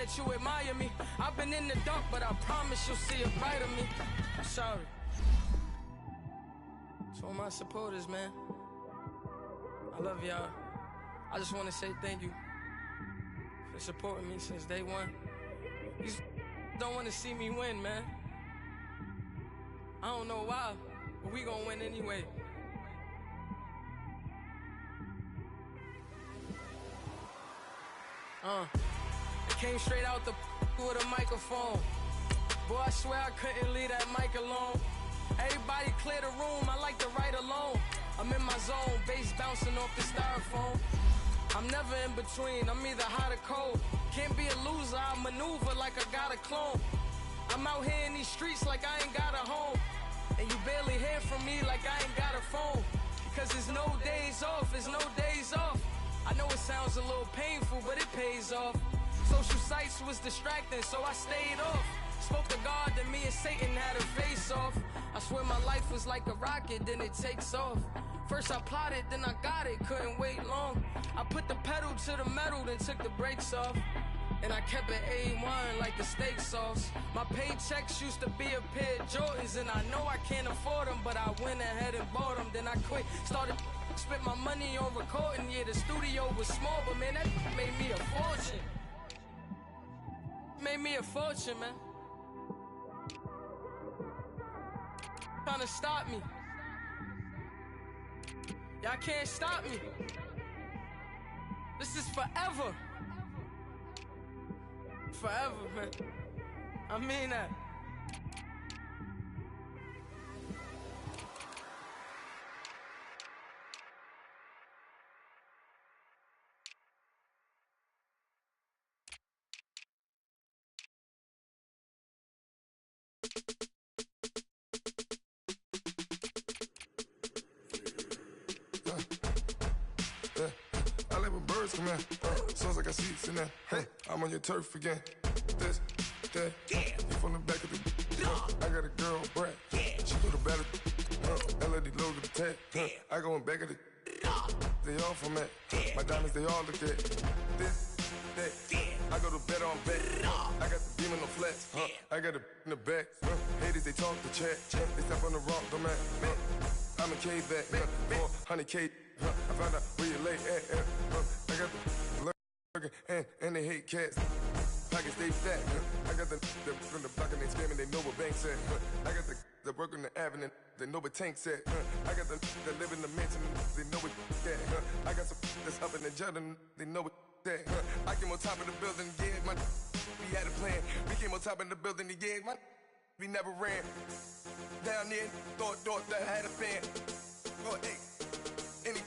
that you admire me. I've been in the dark, but I promise you'll see a brighter me. I'm sorry. To all my supporters, man. I love y'all. I just want to say thank you for supporting me since day one. These don't want to see me win, man. I don't know why, but we gonna win anyway. I came straight out the with a microphone. Boy, I swear I couldn't leave that mic alone. Everybody clear the room, I like to write alone. I'm in my zone, bass bouncing off the styrofoam. I'm never in between, I'm either hot or cold. Can't be a loser, I maneuver like I got a clone. I'm out here in these streets like I ain't got a home. And you barely hear from me like I ain't got a phone. Cause there's no days off, there's no days off. I know it sounds a little painful, but it pays off. Social sites was distracting, so I stayed off. Spoke to God that me and Satan had a face off. I swear my life was like a rocket, then it takes off. First I plotted, then I got it, couldn't wait long. I put the pedal to the metal, then took the brakes off. And I kept it A1 like the steak sauce. My paychecks used to be a pair of Jordans, and I know I can't afford them, but I went ahead and bought them. Then I quit, started spent my money on recording. Yeah, the studio was small, but man, that made me a fortune. Made me a fortune, man. Trying to stop me. Y'all can't stop me. This is forever. Forever, man. I mean that. I let my birds come in. Sounds like I got seats in there. I'm on your turf again. This, that, you from the back of the. I got a girl, Brad. She go to battle. LED logo the tag. I go in back of the. They all from that. My diamonds, they all look at. This, that. I go to bed on bed. I got the beam in the flats. I got it in the back. Haters, they talk the chat. They step on the rock, don't man. I'm a K back, 400K. I found out where you lay at. I got the lurking and they hate cats. Pockets stay fat. I got the from the block and they screaming, they know what banks at. I got the work on the avenue, they know what tanks at. I got the that live in the mansion, they know what that. I got some that's up in the Jordan, they know what that. I came on top of the building, yeah, my we had a plan. We came on top of the building, yeah, my we never ran. Down there, thought that I had a fan. Oh, hey, any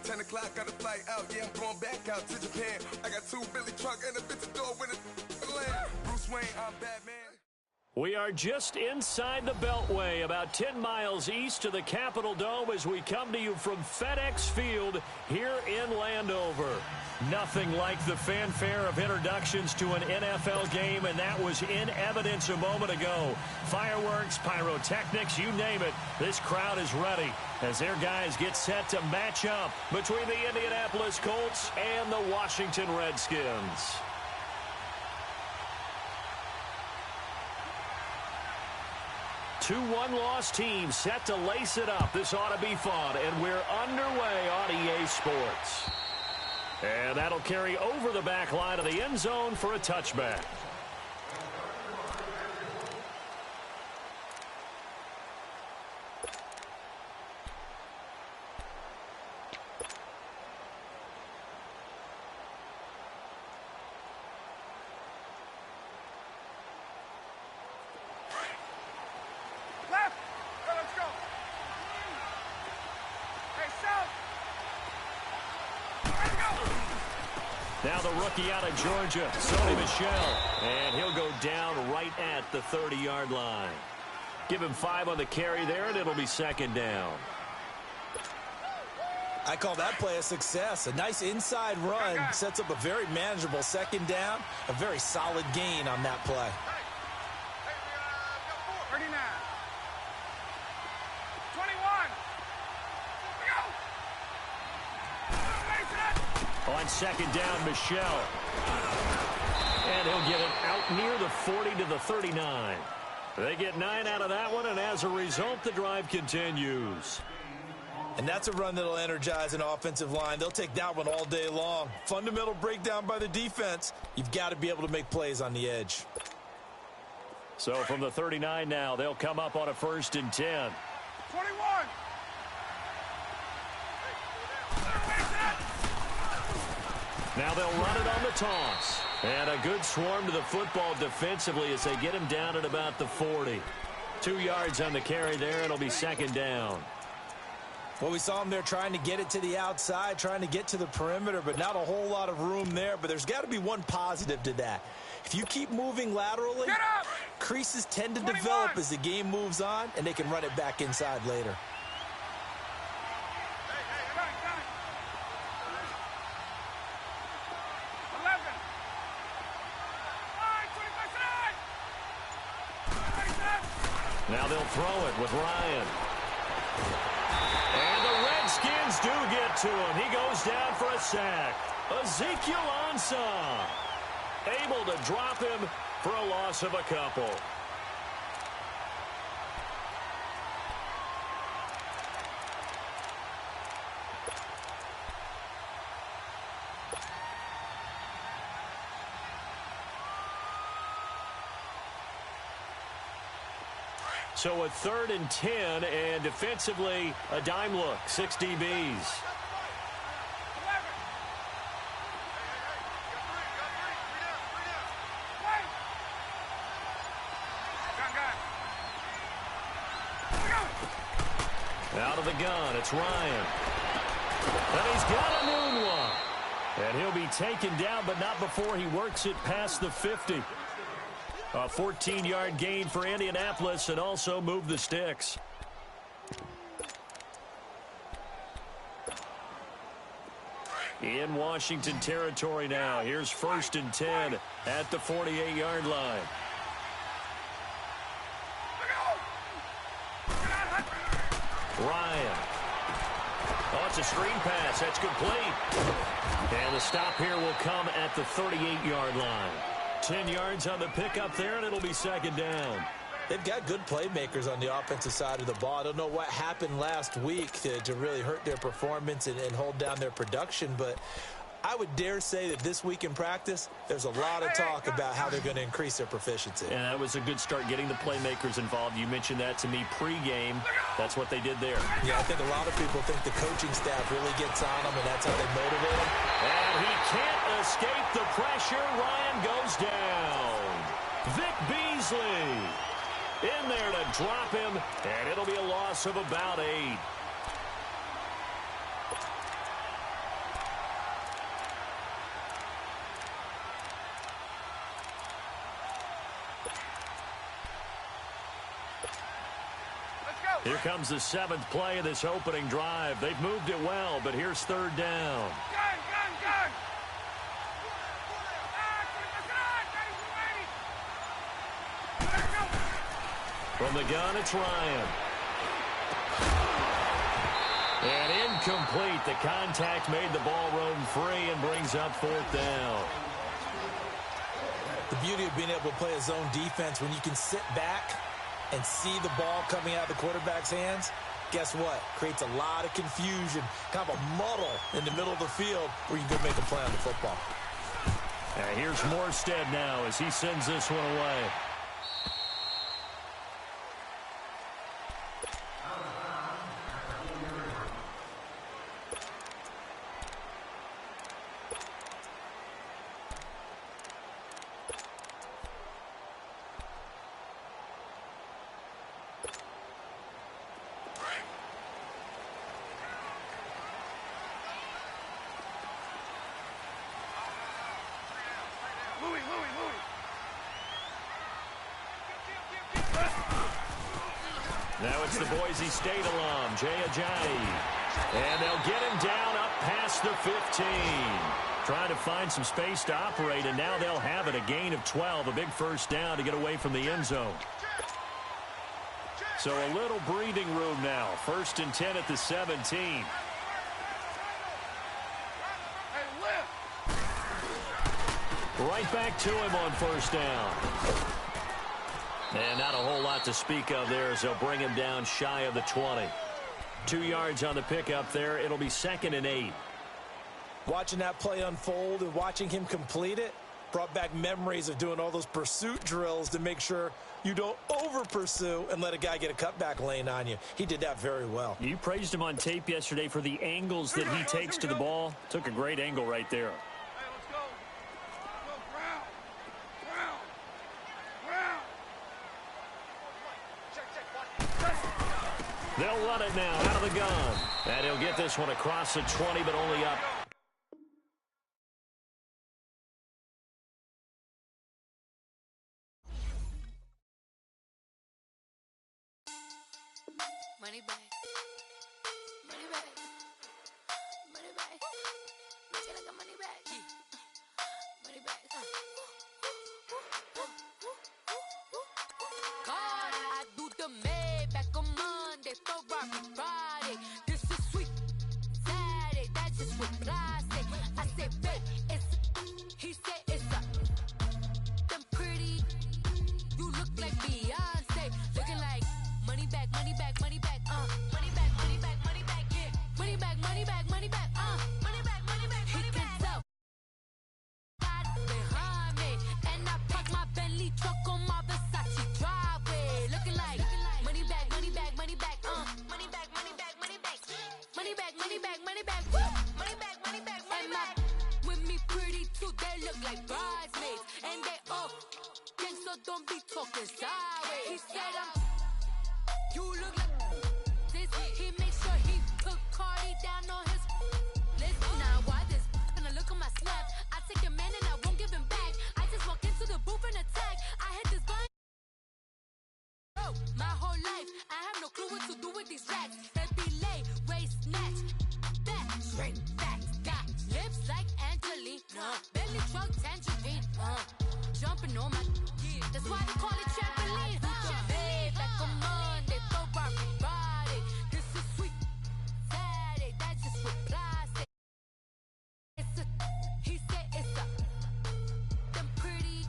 10 o'clock, got a flight out. Yeah, I'm going back out to Japan. I got 2 Billy truck and a bitch door with a land. Bruce Wayne, I'm Batman. We are just inside the Beltway, about 10 miles east of the Capitol Dome as we come to you from FedEx Field here in Landover. Nothing like the fanfare of introductions to an NFL game, and that was in evidence a moment ago. Fireworks, pyrotechnics, you name it. This crowd is ready as their guys get set to match up between the Indianapolis Colts and the Washington Redskins. Two one-loss teams set to lace it up. This ought to be fun, and we're underway on EA Sports. And that'll carry over the back line of the end zone for a touchback. Now the rookie out of Georgia, Sony Michel, and he'll go down right at the 30-yard line. Give him 5 on the carry there, and it'll be second down. I call that play a success. A nice inside run sets up a very manageable second down, a very solid gain on that play. 39. 21. On second down, Michel. And he'll get it out near the 40 to the 39. They get 9 out of that one, and as a result, the drive continues. And that's a run that'll energize an offensive line. They'll take that one all day long. Fundamental breakdown by the defense. You've got to be able to make plays on the edge. So from the 39 now, they'll come up on a 1st and 10. 21. Now they'll run it on the toss. And a good swarm to the football defensively as they get him down at about the 40. 2 yards on the carry there. It'll be 2nd down. Well, we saw him there trying to get it to the outside, trying to get to the perimeter, but not a whole lot of room there. But there's got to be one positive to that. If you keep moving laterally, creases tend to develop as the game moves on, and they can run it back inside later. Now they'll throw it with Ryan. And the Redskins do get to him. He goes down for a sack. Ezekiel Ansah able to drop him for a loss of a couple. So a 3rd and 10, and defensively, a dime look, 6 DBs. Out of the gun, it's Ryan. And he's got a new one. And he'll be taken down, but not before he works it past the 50. A 14-yard gain for Indianapolis and also move the sticks. In Washington territory now. Here's 1st and 10 at the 48-yard line. Ryan. Oh, it's a screen pass. That's complete. And the stop here will come at the 38-yard line. 10 yards on the pickup there, and it'll be 2nd down. They've got good playmakers on the offensive side of the ball. I don't know what happened last week to really hurt their performance and hold down their production, but I would dare say that this week in practice, there's a lot of talk about how they're going to increase their proficiency. And that was a good start, getting the playmakers involved. You mentioned that to me pregame. That's what they did there. Yeah, I think a lot of people think the coaching staff really gets on them, and that's how they motivate them. And he can't escape the pressure. Ryan goes down. Vic Beasley in there to drop him, and it'll be a loss of about 8. Here comes the 7th play of this opening drive. They've moved it well, but here's 3rd down. Gun. From the gun, it's Ryan. And incomplete. The contact made the ball roam free and brings up 4th down. The beauty of being able to play a zone defense, when you can sit back and see the ball coming out of the quarterback's hands, guess what? Creates a lot of confusion, kind of a muddle in the middle of the field where you can go make a play on the football. And here's Morstead now as he sends this one away. Now it's the Boise State alum, Jay Ajayi. And they'll get him down up past the 15. Trying to find some space to operate, and now they'll have it. A gain of 12, a big 1st down to get away from the end zone. So a little breathing room now. 1st and 10 at the 17. Right back to him on first down. And not a whole lot to speak of there as they'll bring him down shy of the 20. 2 yards on the pickup there. It'll be 2nd and 8. Watching that play unfold and watching him complete it brought back memories of doing all those pursuit drills to make sure you don't over-pursue and let a guy get a cutback lane on you. He did that very well. You praised him on tape yesterday for the angles that he takes to the ball. Took a great angle right there. They'll run it now out of the gun. And he'll get this one across the 20, but only up. Money back. Money back. Money back. Bitch, I got money back. Money back. God, I do the Maybach on Monday, Ferrari Friday. This is sweet Saturday, that's just what I say. I say, babe, it's he said it's a them pretty. You look like Beyonce, looking like money back, money back, money back, money back, money back, money back, yeah, money back, money back, money back, money back, money back, money back. He can tell God behind me, and I park my Bentley truck on my Versace driveway, looking like money back, money back, money back, money back, money back, money back, money back, money back, money back, money back, money back, money back. With me pretty too, they look like bridesmaids, and they all gang, so don't be talking sideways. He said you look like this. He makes sure he put Cardi down on his list. Now why this? Gonna look on my snap. I take a man and I won't give him back. I just walk into the booth and attack. I hit this gun. Oh, my whole life I have no clue what to do with these racks. They be lay, waist snatch, back, straight back, got lips like Angelina, belly truck tangerine, jumping on my. That's why they call it trampoline. Back on Monday, Ferrari Friday. This is sweet Saturday, that's just what I say. It's a, he said it's a, them pretty.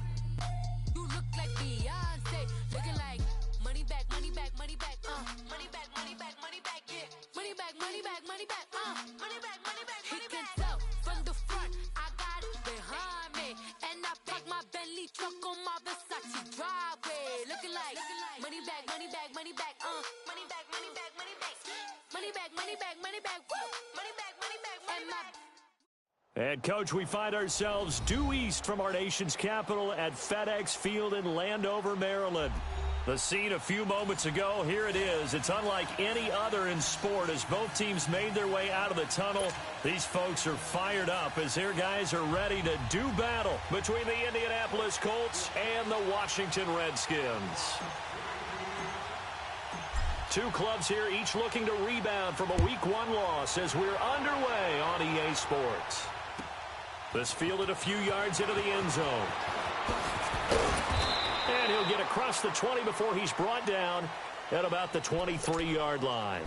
You look like Beyonce, looking like money back, money back, money back, money back, money back, money back, yeah, money back, money back, money back, money back, money back. He can tell from the front, I got it behind me, and I park my Bentley truck on my Versace driveway, looking like money back, money back, money back, money back, money back, money back, money back, money back, money back, money back, money back, money back. And, Coach, we find ourselves due east from our nation's capital at FedEx Field in Landover, Maryland. The scene a few moments ago, here it is. It's unlike any other in sport as both teams made their way out of the tunnel. These folks are fired up as their guys are ready to do battle between the Indianapolis Colts and the Washington Redskins. Two clubs here, each looking to rebound from a Week 1 loss as we're underway on EA Sports. This fielded a few yards into the end zone. And he'll get across the 20 before he's brought down at about the 23-yard line.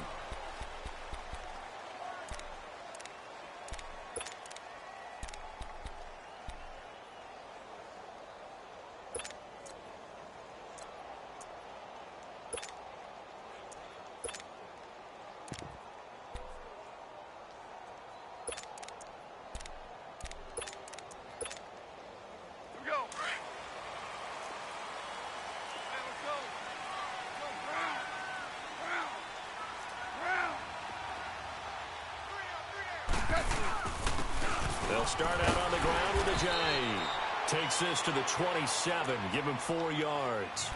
They'll start out on the ground with a J. Takes this to the 27. Give him 4 yards.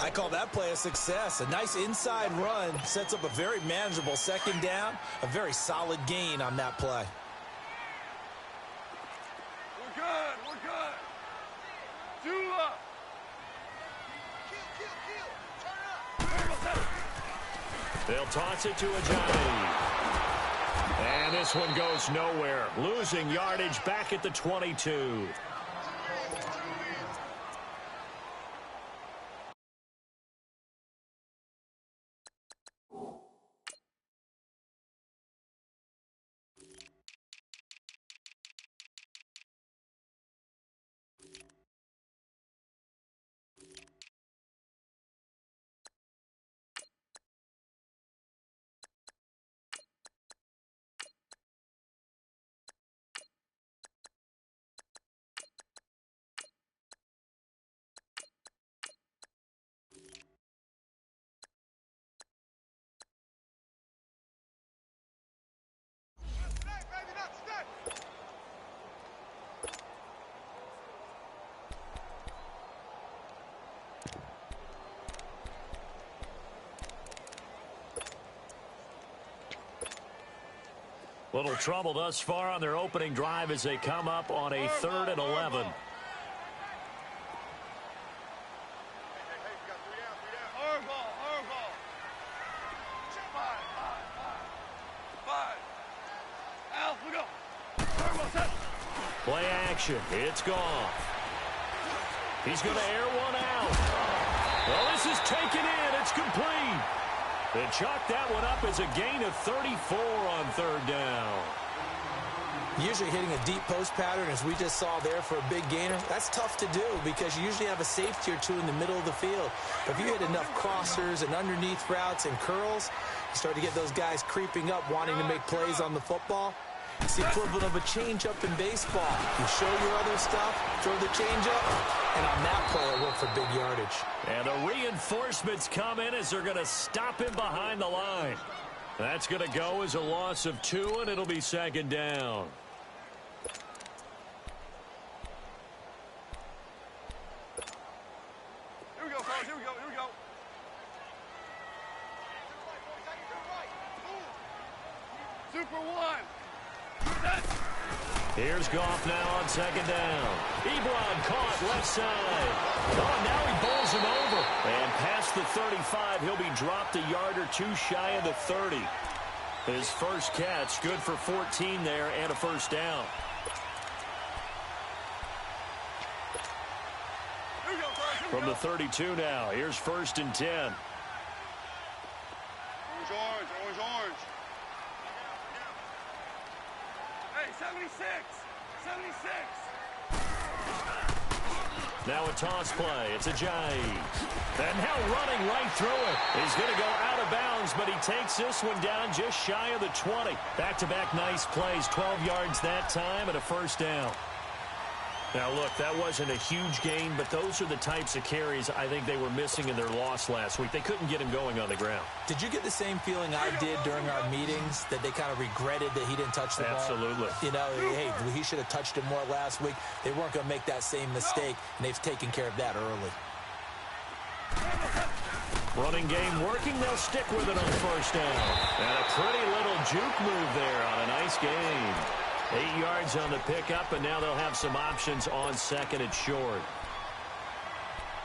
I call that play a success. A nice inside run sets up a very manageable second down. A very solid gain on that play. We're good. We're good. Dula. They'll toss it to a Johnny. And this one goes nowhere. Losing yardage back at the 22. Little trouble thus far on their opening drive as they come up on a 3rd and 11. Play action. It's gone. He's going to air one out. Well, this is taken in. It's complete. They chalk that one up as a gain of 34 on 3rd down. Usually hitting a deep post pattern, as we just saw there for a big gainer, that's tough to do because you usually have a safety or two in the middle of the field. But if you hit enough crossers and underneath routes and curls, you start to get those guys creeping up wanting to make plays on the football. It's the equivalent of a change-up in baseball. You show your other stuff, throw the change-up, and on that play, it worked for big yardage. And the reinforcements come in as they're going to stop him behind the line. That's going to go as a loss of 2, and it'll be 2nd down. Here we go, fellas. Here we go. Here we go. Super 1. Here's Goff now on 2nd down. Ebron caught left side. Oh, now he bowls him over. And past the 35, he'll be dropped a yard or 2 shy of the 30. His first catch, good for 14 there and a 1st down. From the 32 now, here's 1st and 10. Orange, orange, orange, orange. Hey, 76! 76! Now a toss play. It's a Ajayi. And now running right through it. He's going to go out of bounds, but he takes this one down just shy of the 20. Back-to-back nice plays. 12 yards that time and a 1st down. Now, look, that wasn't a huge gain, but those are the types of carries I think they were missing in their loss last week. They couldn't get him going on the ground. Did you get the same feeling I did during our meetings, that they kind of regretted that he didn't touch the ball? Absolutely. You know, hey, he should have touched it more last week. They weren't going to make that same mistake, and they've taken care of that early. Running game working. They'll stick with it on 1st down. And a pretty little juke move there on a nice gain. 8 yards on the pickup, and now they'll have some options on 2nd and short.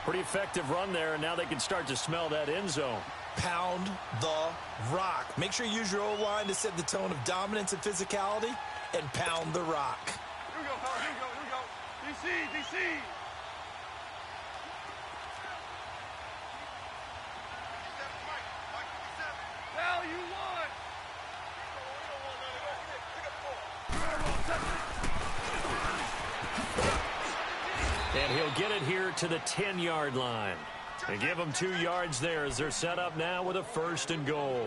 Pretty effective run there, and now they can start to smell that end zone. Pound the rock. Make sure you use your O-line to set the tone of dominance and physicality, and pound the rock. Here we go, fellas. Here we go. Here we go. DC, DC. Value 1. And he'll get it here to the 10-yard line. They give them 2 yards there as they're set up now with a 1st and goal.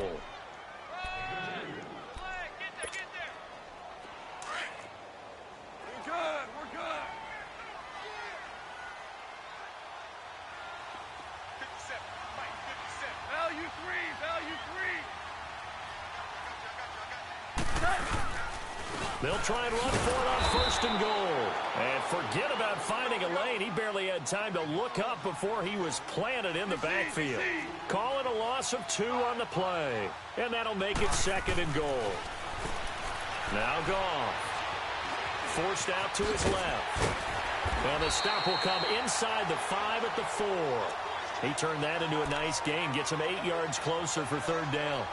We're good. We're good. 57. Mike, 57. Value 3. Value 3. They'll try and run for it on 1st and goal. And forget about finding a lane. He barely had time to look up before he was planted in the backfield. Call it a loss of 2 on the play. And that'll make it 2nd and goal. Now Goff. Forced out to his left. And the stop will come inside the 5 at the 4. He turned that into a nice gain. Gets him 8 yards closer for 3rd down.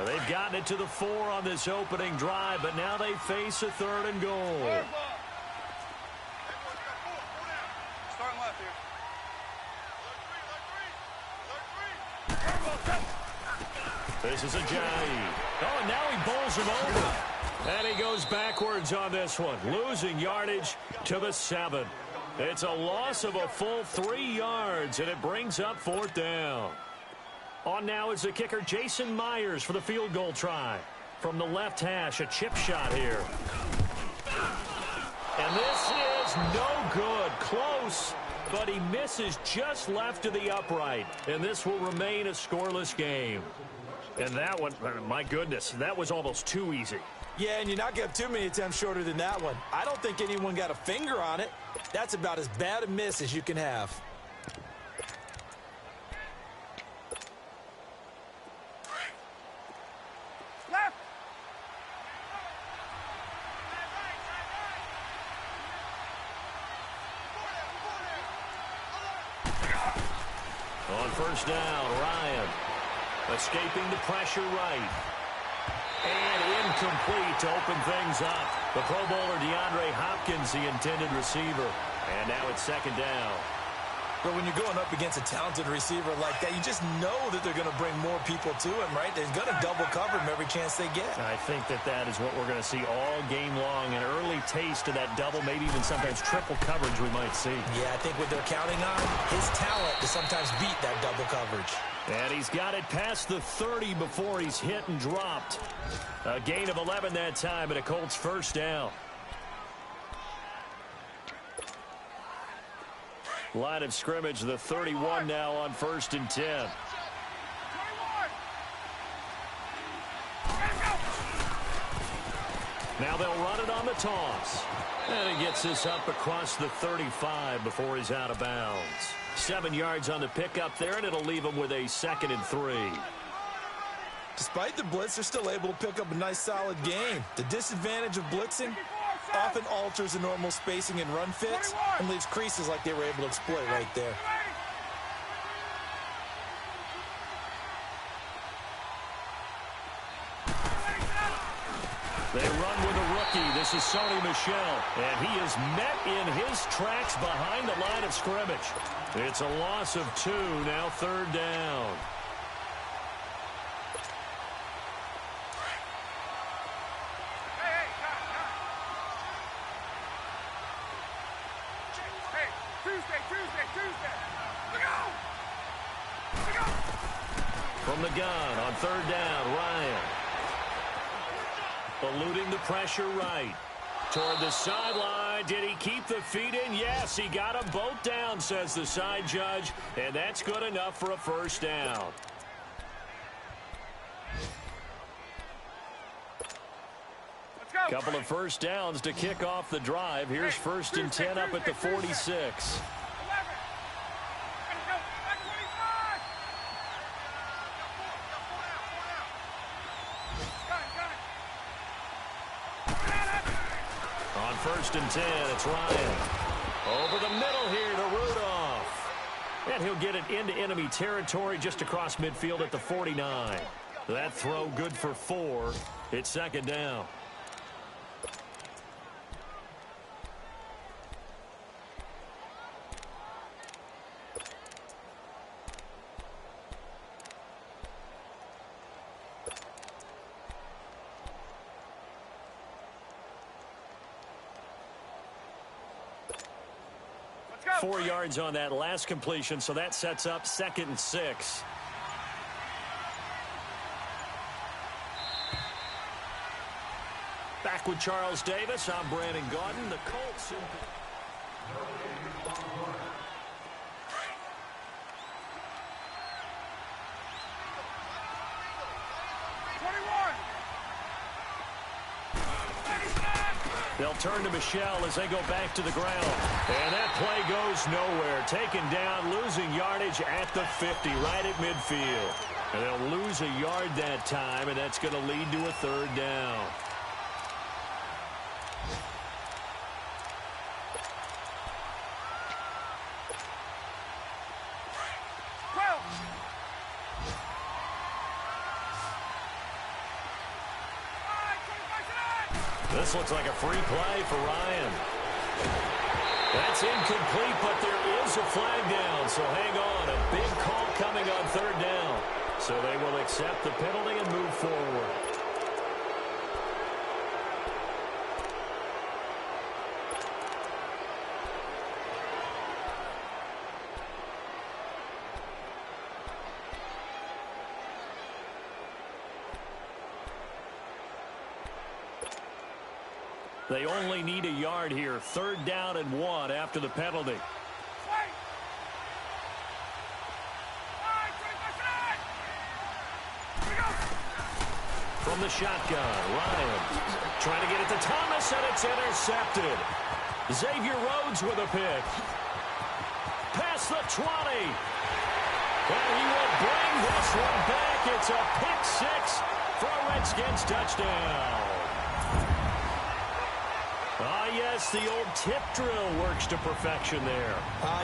They've gotten it to the 4 on this opening drive, but now they face a 3rd and goal. Starting left here. This is Ajayi. Oh, and now he bowls him over. And he goes backwards on this one, losing yardage to the 7. It's a loss of a full 3 yards, and it brings up 4th down. On now is the kicker, Jason Myers, for the field goal try. From the left hash, a chip shot here. And this is no good. Close, but he misses just left of the upright. And this will remain a scoreless game. And that one, my goodness, that was almost too easy. Yeah, and you're not going to have too many attempts shorter than that one. I don't think anyone got a finger on it. That's about as bad a miss as you can have. On first down, Ryan escaping the pressure right. And incomplete to open things up. The Pro Bowler DeAndre Hopkins, the intended receiver. And now it's second down. But when you're going up against a talented receiver like that, you just know that they're going to bring more people to him, right? They're going to double cover him every chance they get. I think that is what we're going to see all game long. An early taste of that double, maybe even sometimes triple coverage we might see. Yeah, I think what they're counting on, his talent to sometimes beat that double coverage. And he's got it past the 30 before he's hit and dropped. A gain of 11 that time, and a Colts first down. Line of scrimmage, the 31 now on 1st and 10. Now they'll run it on the toss. And he gets this up across the 35 before he's out of bounds. 7 yards on the pickup there, and it'll leave him with a 2nd and 3. Despite the blitz, they're still able to pick up a nice, solid game. The disadvantage of blitzing often alters the normal spacing and run fits and leaves creases like they were able to exploit right there. They run with a rookie. This is Sony Michel, and he is met in his tracks behind the line of scrimmage. It's a loss of 2, now 3rd down. From the gun on 3rd down, Ryan. Eluding the pressure right. Toward the sideline. Did he keep the feet in? Yes, he got them both down, says the side judge. And that's good enough for a first down. Couple of first downs to kick off the drive. Here's 1st and 10 up at the 46. On 1st and 10, it's Ryan. Over the middle here to Rudolph. And he'll get it into enemy territory just across midfield at the 49. That throw good for 4. It's 2nd down. Go. 4 yards on that last completion, so that sets up 2nd and 6. Back with Charles Davis, I'm Brandon Gaudin. The Colts. They'll turn to Michel as they go back to the ground. And that play goes nowhere. Taken down, losing yardage at the 50, right at midfield. And they'll lose a yard that time, and that's going to lead to a 3rd down. This looks like a free play for Ryan. That's incomplete, but there is a flag down, so hang on. A big call coming on 3rd down. So they will accept the penalty and move forward. They only need a yard here. 3rd down and 1 after the penalty. From the shotgun, Ryan trying to get it to Thomas, and it's intercepted. Xavier Rhodes with a pick. Past the 20. And he will bring this one back. It's a pick six for a Redskins touchdown. Ah, yes, the old tip drill works to perfection there.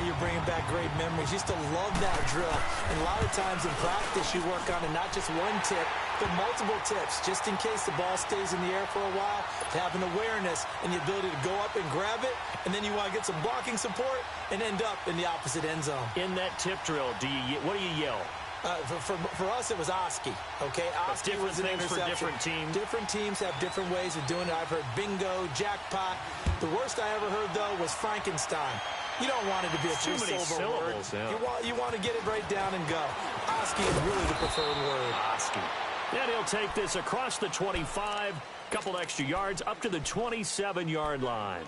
You're bringing back great memories. Used to love that drill. And a lot of times in practice, you work on it, not just one tip, but multiple tips, just in case the ball stays in the air for a while, to have an awareness and the ability to go up and grab it, and then you want to get some blocking support and end up in the opposite end zone. In that tip drill, what do you yell? For us, it was Oski, okay? Oski was an things for different teams. Different teams have different ways of doing it. I've heard bingo, jackpot. The worst I ever heard, though, was Frankenstein. You don't want it to be a three-syllable word. Yeah. You want to get it right down and go. Oski is really the preferred word. Oski. And he'll take this across the 25, couple extra yards, up to the 27-yard line.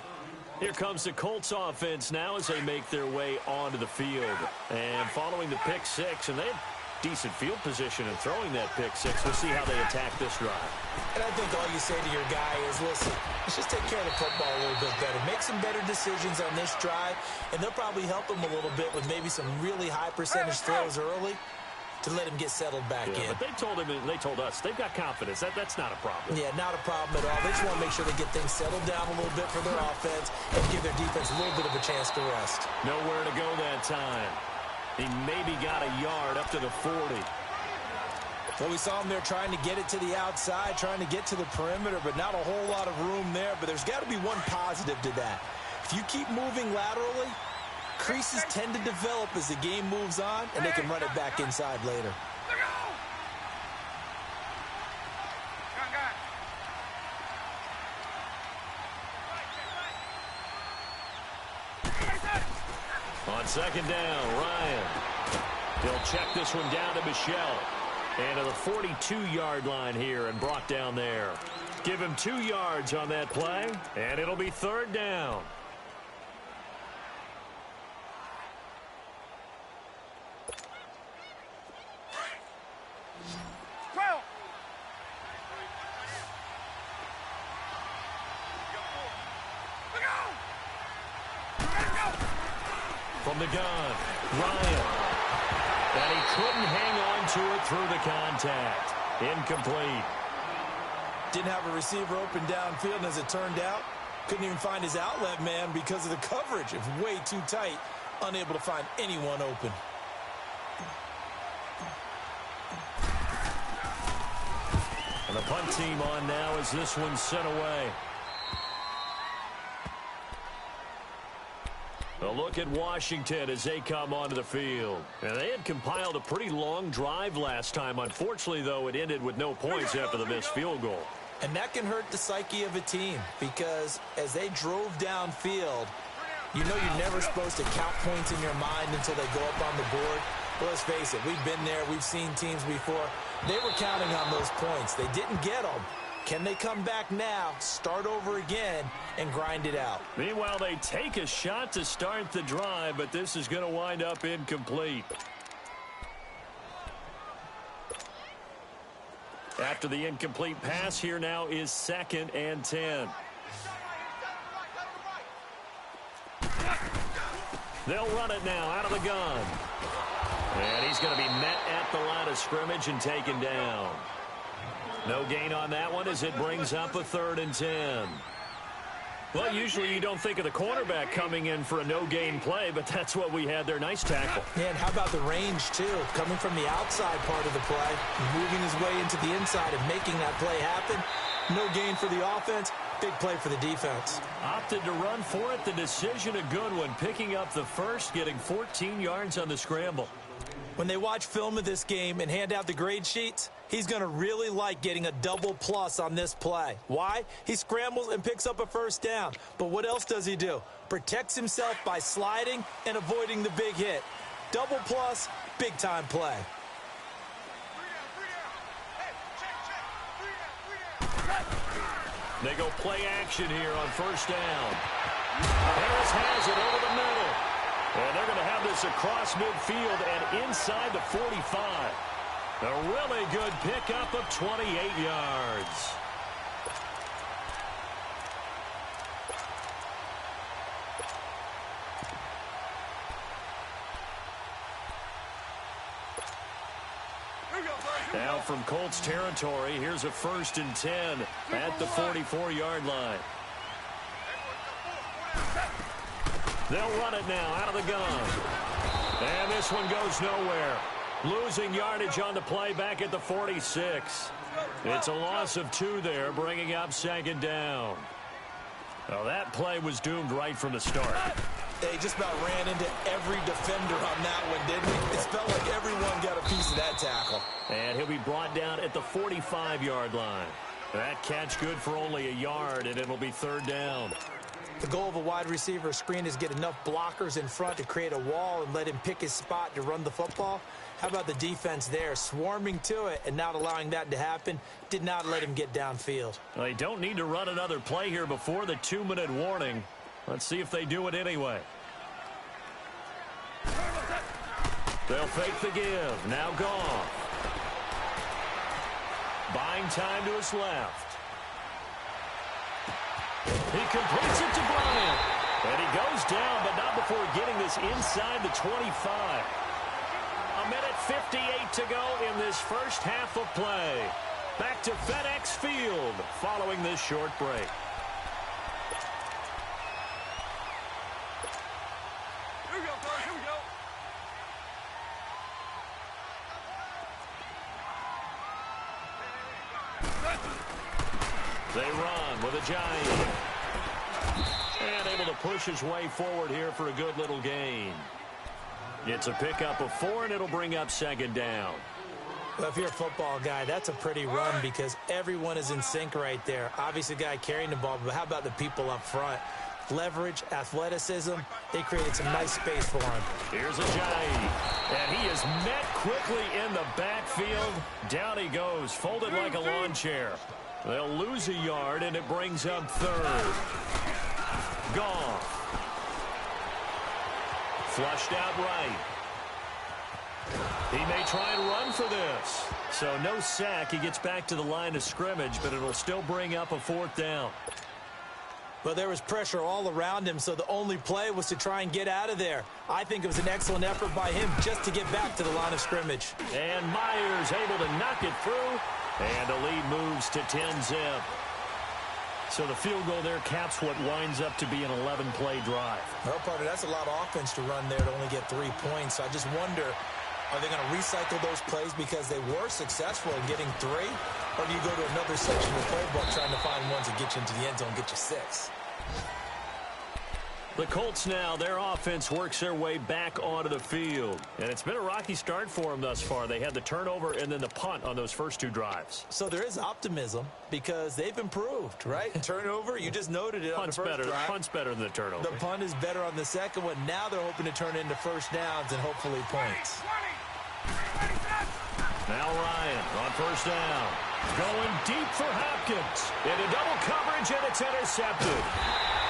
Here comes the Colts offense now as they make their way onto the field. And following the pick six, and they have decent field position in throwing that pick six. We'll see how they attack this drive. And I think all you say to your guy is, listen, let's just take care of the football a little bit better. Make some better decisions on this drive, and they'll probably help him a little bit with maybe some really high percentage throws early to let him get settled back in. But they told him, and they told us, they've got confidence. That's not a problem. Yeah, not a problem at all. They just want to make sure they get things settled down a little bit for their offense and give their defense a little bit of a chance to rest. Nowhere to go that time. He maybe got a yard up to the 40. Well, we saw him there trying to get it to the outside, trying to get to the perimeter, but not a whole lot of room there. But there's got to be one positive to that. If you keep moving laterally, creases tend to develop as the game moves on, and they can run it back inside later. On second down, Ryan. They'll check this one down to Michelle. And to the 42-yard line here and brought down there. Give him 2 yards on that play, and it'll be third down. From the gun, Ryan. And he couldn't hang on to it through the contact. Incomplete. Didn't have a receiver open downfield, and as it turned out, couldn't even find his outlet man because of the coverage. It was way too tight, unable to find anyone open. And the punt team on now as this one's sent away. A look at Washington as they come onto the field. And they had compiled a pretty long drive last time. Unfortunately, though, it ended with no points after the missed field goal. And that can hurt the psyche of a team because as they drove downfield, you know you're never supposed to count points in your mind until they go up on the board. But let's face it, we've been there. We've seen teams before. They were counting on those points. They didn't get them. Can they come back now, start over again, and grind it out? Meanwhile, they take a shot to start the drive, but this is going to wind up incomplete. After the incomplete pass, here now is 2nd and 10. They'll run it now out of the gun. And he's going to be met at the line of scrimmage and taken down. No gain on that one as it brings up a 3rd and 10. Well, usually you don't think of the cornerback coming in for a no-gain play, but that's what we had there. Nice tackle. Yeah, and how about the range, too? Coming from the outside part of the play, moving his way into the inside and making that play happen. No gain for the offense, big play for the defense. Opted to run for it. The decision a good one. Picking up the first, getting 14 yards on the scramble. When they watch film of this game and hand out the grade sheets, he's going to really like getting a double plus on this play. Why? He scrambles and picks up a first down. But what else does he do? Protects himself by sliding and avoiding the big hit. Double plus, big-time play. They go play action here on first down. Harris has it over the middle. And they're going to have this across midfield and inside the 45. A really good pickup of 28 yards. Now from Colts territory, here's a 1st and 10 at the 44-yard line. They'll run it now out of the gun. And this one goes nowhere. Losing yardage on the play back at the 46. It's a loss of 2 there, bringing up 2nd down. Well, that play was doomed right from the start. They just about ran into every defender on that one, didn't he? It felt like everyone got a piece of that tackle. And he'll be brought down at the 45-yard line. That catch good for only a yard, and it'll be 3rd down. The goal of a wide receiver screen is get enough blockers in front to create a wall and let him pick his spot to run the football. How about the defense there, swarming to it and not allowing that to happen? Did not let him get downfield. Well, they don't need to run another play here before the 2-minute warning. Let's see if they do it anyway. They'll fake the give. Now gone. Buying time to his left. He completes it to Bryant. And he goes down, but not before getting this inside the 25. A minute 58 to go in this first half of play. Back to FedEx Field following this short break. Here we go, fellas. Here we go. They run with a giant. And able to push his way forward here for a good little gain. It's a pickup of 4, and it'll bring up 2nd down. Well, if you're a football guy, that's a pretty run because everyone is in sync right there. Obviously, the guy carrying the ball, but how about the people up front? Leverage, athleticism, they created some nice space for him. Here's a giant, and he is met quickly in the backfield. Down he goes, folded like a lawn chair. They'll lose a yard, and it brings up 3rd. Gone. Flushed out right. He may try and run for this. So no sack. He gets back to the line of scrimmage, but it'll still bring up a 4th down. But there was pressure all around him, so the only play was to try and get out of there. I think it was an excellent effort by him just to get back to the line of scrimmage. And Myers able to knock it through, and the lead moves to 10-zip. So the field goal there caps what winds up to be an 11-play drive. Well, partner, that's a lot of offense to run there to only get 3 points. So I just wonder, are they going to recycle those plays because they were successful in getting 3? Or do you go to another section of the playbook trying to find ones that get you into the end zone and get you 6? The Colts now, their offense works their way back onto the field. And it's been a rocky start for them thus far. They had the turnover and then the punt on those first 2 drives. So there is optimism because they've improved, right? Turnover, you just noted it on the first drive. Punt's better than the turnover. The punt is better on the second one. Now they're hoping to turn into first downs and hopefully points. Now Ryan on first down. Going deep for Hopkins. Into double coverage, and it's intercepted.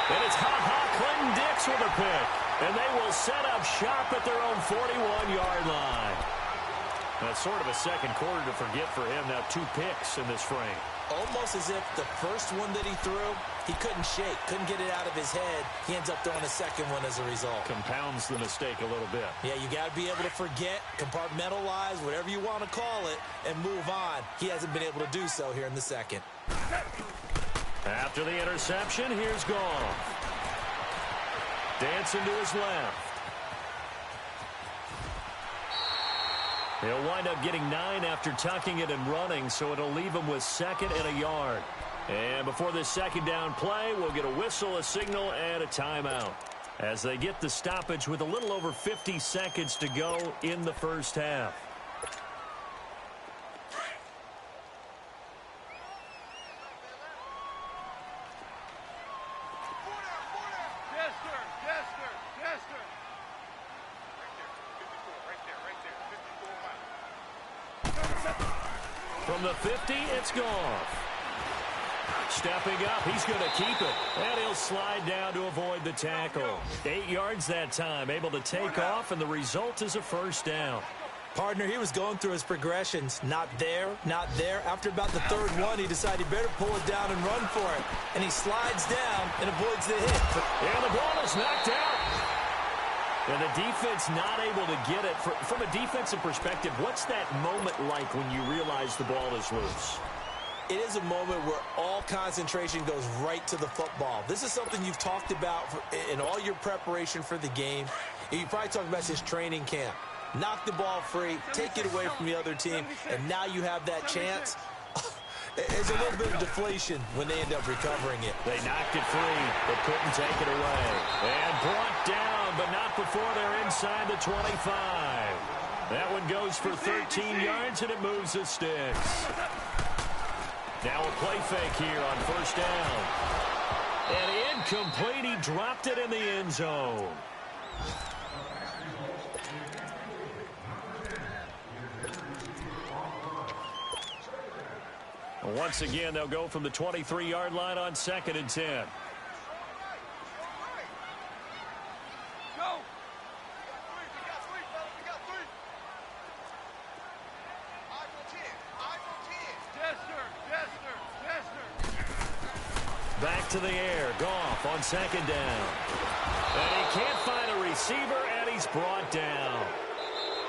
And it's Clinton Dix with a pick. And they will set up shop at their own 41-yard line. That's sort of a second quarter to forget for him. Now 2 picks in this frame. Almost as if the first one that he threw, he couldn't shake, couldn't get it out of his head. He ends up throwing a second one as a result. Compounds the mistake a little bit. Yeah, you got to be able to forget, compartmentalize, whatever you want to call it, and move on. He hasn't been able to do so here in the second. After the interception, here's Goff. Dancing to his left. He'll wind up getting 9 after tucking it and running, so it'll leave him with 2nd and a yard. And before this 2nd down play, we'll get a whistle, a signal, and a timeout as they get the stoppage with a little over 50 seconds to go in the first half. From the 50, it's Goff. Stepping up, he's going to keep it. And he'll slide down to avoid the tackle. 8 yards that time, able to take off, and the result is a first down. Partner, he was going through his progressions. Not there, not there. After about the 3rd one, he decided he better pull it down and run for it. And he slides down and avoids the hit. And the ball is knocked out. And the defense not able to get it. From a defensive perspective, what's that moment like when you realize the ball is loose? It is a moment where all concentration goes right to the football. This is something you've talked about in all your preparation for the game. You probably talked about this training camp. Knock the ball free, take it away from the other team, and now you have that chance. There's a little bit of deflation when they end up recovering it. They knocked it free, but couldn't take it away. And brought down, but not before they're inside the 25. That one goes for 13 yards, and it moves the sticks. Now a play fake here on first down. And incomplete. He dropped it in the end zone. Once again, they'll go from the 23-yard line on 2nd and 10. Go! Back to the air. Goff on 2nd down. And he can't find a receiver, and he's brought down.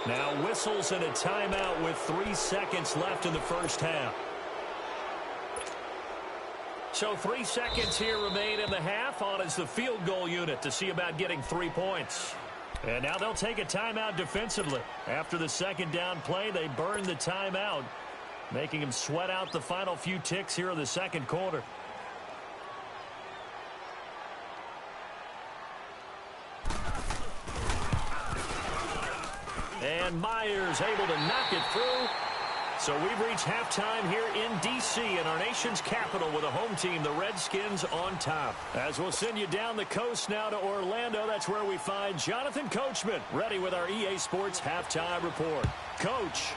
Now whistles and a timeout with 3 seconds left in the first half. So 3 seconds here remain in the half. On is the field goal unit to see about getting 3 points. And now they'll take a timeout defensively. After the 2nd down play, they burn the timeout, making them sweat out the final few ticks here in the 2nd quarter. And Myers able to knock it through. So we've reached halftime here in D.C. in our nation's capital with a home team, the Redskins, on top. As we'll send you down the coast now to Orlando, that's where we find Jonathan Coachman ready with our EA Sports halftime report. Coach.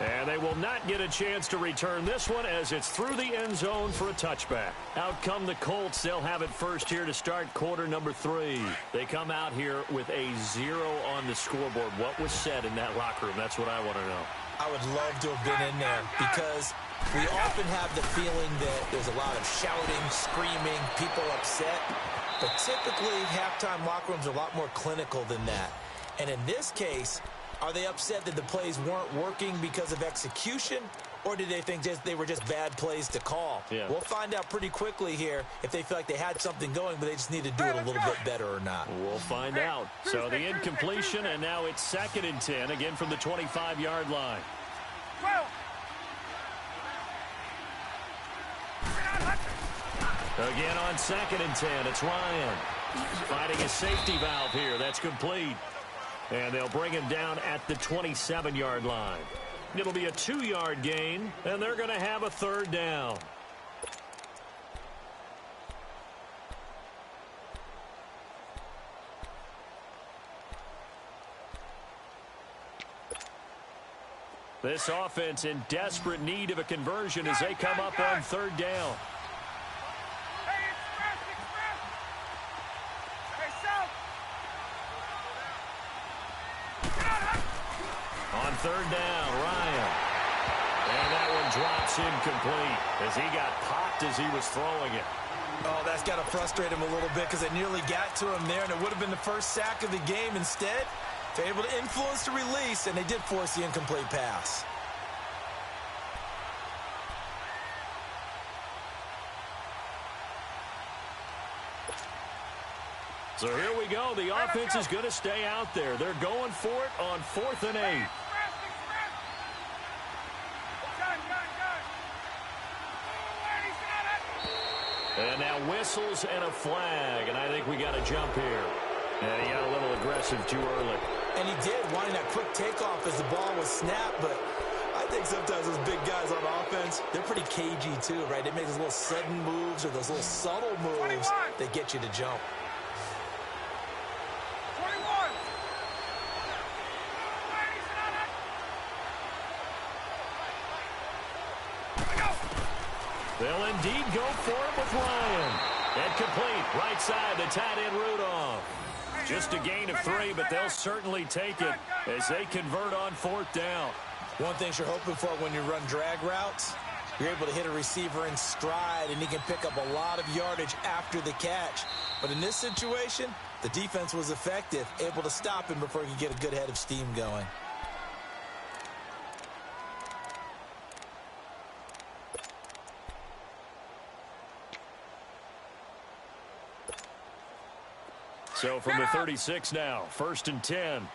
And they will not get a chance to return this one as it's through the end zone for a touchback. Out come the Colts. They'll have it first here to start quarter number 3. They come out here with a 0 on the scoreboard. What was said in that locker room? That's what I want to know. I would love to have been in there because we often have the feeling that there's a lot of shouting, screaming, people upset. But typically, halftime locker rooms are a lot more clinical than that. And in this case, are they upset that the plays weren't working because of execution, or did they think they were just bad plays to call? Yeah. We'll find out pretty quickly here if they feel like they had something going, but they just need to do it a little bit better or not. We'll find out. So the incompletion, and now it's 2nd and 10, again from the 25-yard line. Again on 2nd and 10, it's Ryan. Finding a safety valve here. That's complete. And they'll bring him down at the 27-yard line. It'll be a 2-yard gain, and they're going to have a 3rd down. This offense in desperate need of a conversion as they come up on 3rd down. On 3rd down, Ryan. And that one drops incomplete as he got popped as he was throwing it. Oh, that's got to frustrate him a little bit because it nearly got to him there, and it would have been the first sack of the game. Instead, they're able to influence the release, and they did force the incomplete pass. So here we go. The offense is going to stay out there. They're going for it on 4th and 8. And now whistles and a flag, and I think we got a jump here. And he got a little aggressive too early. And he did, wanting that quick takeoff as the ball was snapped, but I think sometimes those big guys on offense, they're pretty cagey too, right? They make those little sudden moves or those little subtle moves that get you to jump. They'll indeed go for it with Ryan. And complete. Right side, the tight end Rudolph. Just a gain of 3, but they'll certainly take it as they convert on 4th down. One thing you're hoping for when you run drag routes, You're able to hit a receiver in stride, and he can pick up a lot of yardage after the catch. But in this situation, the defense was effective, able to stop him before he could get a good head of steam going. So from the 36 now, 1st and 10.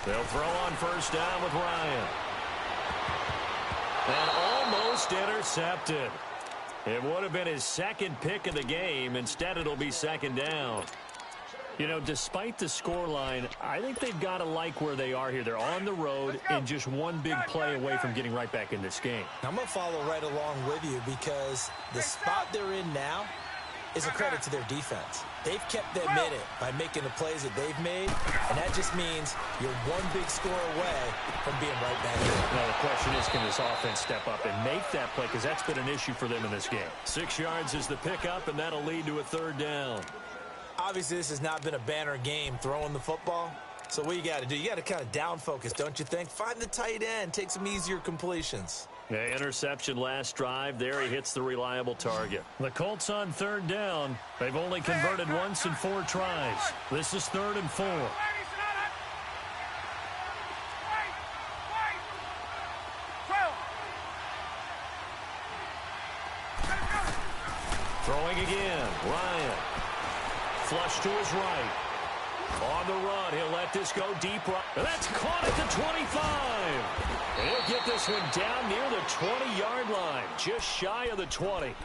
They'll throw on 1st down with Ryan. And almost intercepted. It would have been his 2nd pick of the game. Instead, it'll be 2nd down. You know, despite the scoreline, I think they've got to like where they are here. They're on the road and just one big play away from getting right back in this game. I'm going to follow right along with you because the spot they're in now is a credit to their defense. They've kept them in it by making the plays that they've made, and that just means you're one big score away from being right back in. Now, the question is, can this offense step up and make that play? Because that's been an issue for them in this game. 6 yards is the pickup, and that'll lead to a 3rd down. Obviously, this has not been a banner game throwing the football. So what you got to do, you got to kind of down focus, don't you think? Find the tight end, take some easier completions. Yeah, interception last drive. There he hits the reliable target. The Colts on 3rd down. They've only converted once in 4 tries. This is 3rd and 4. Throwing again, Ryan. Flush to his right. On the run, he'll let this go deep right. And that's caught at the 25. And he'll get this one down near the 20-yard line, just shy of the 20.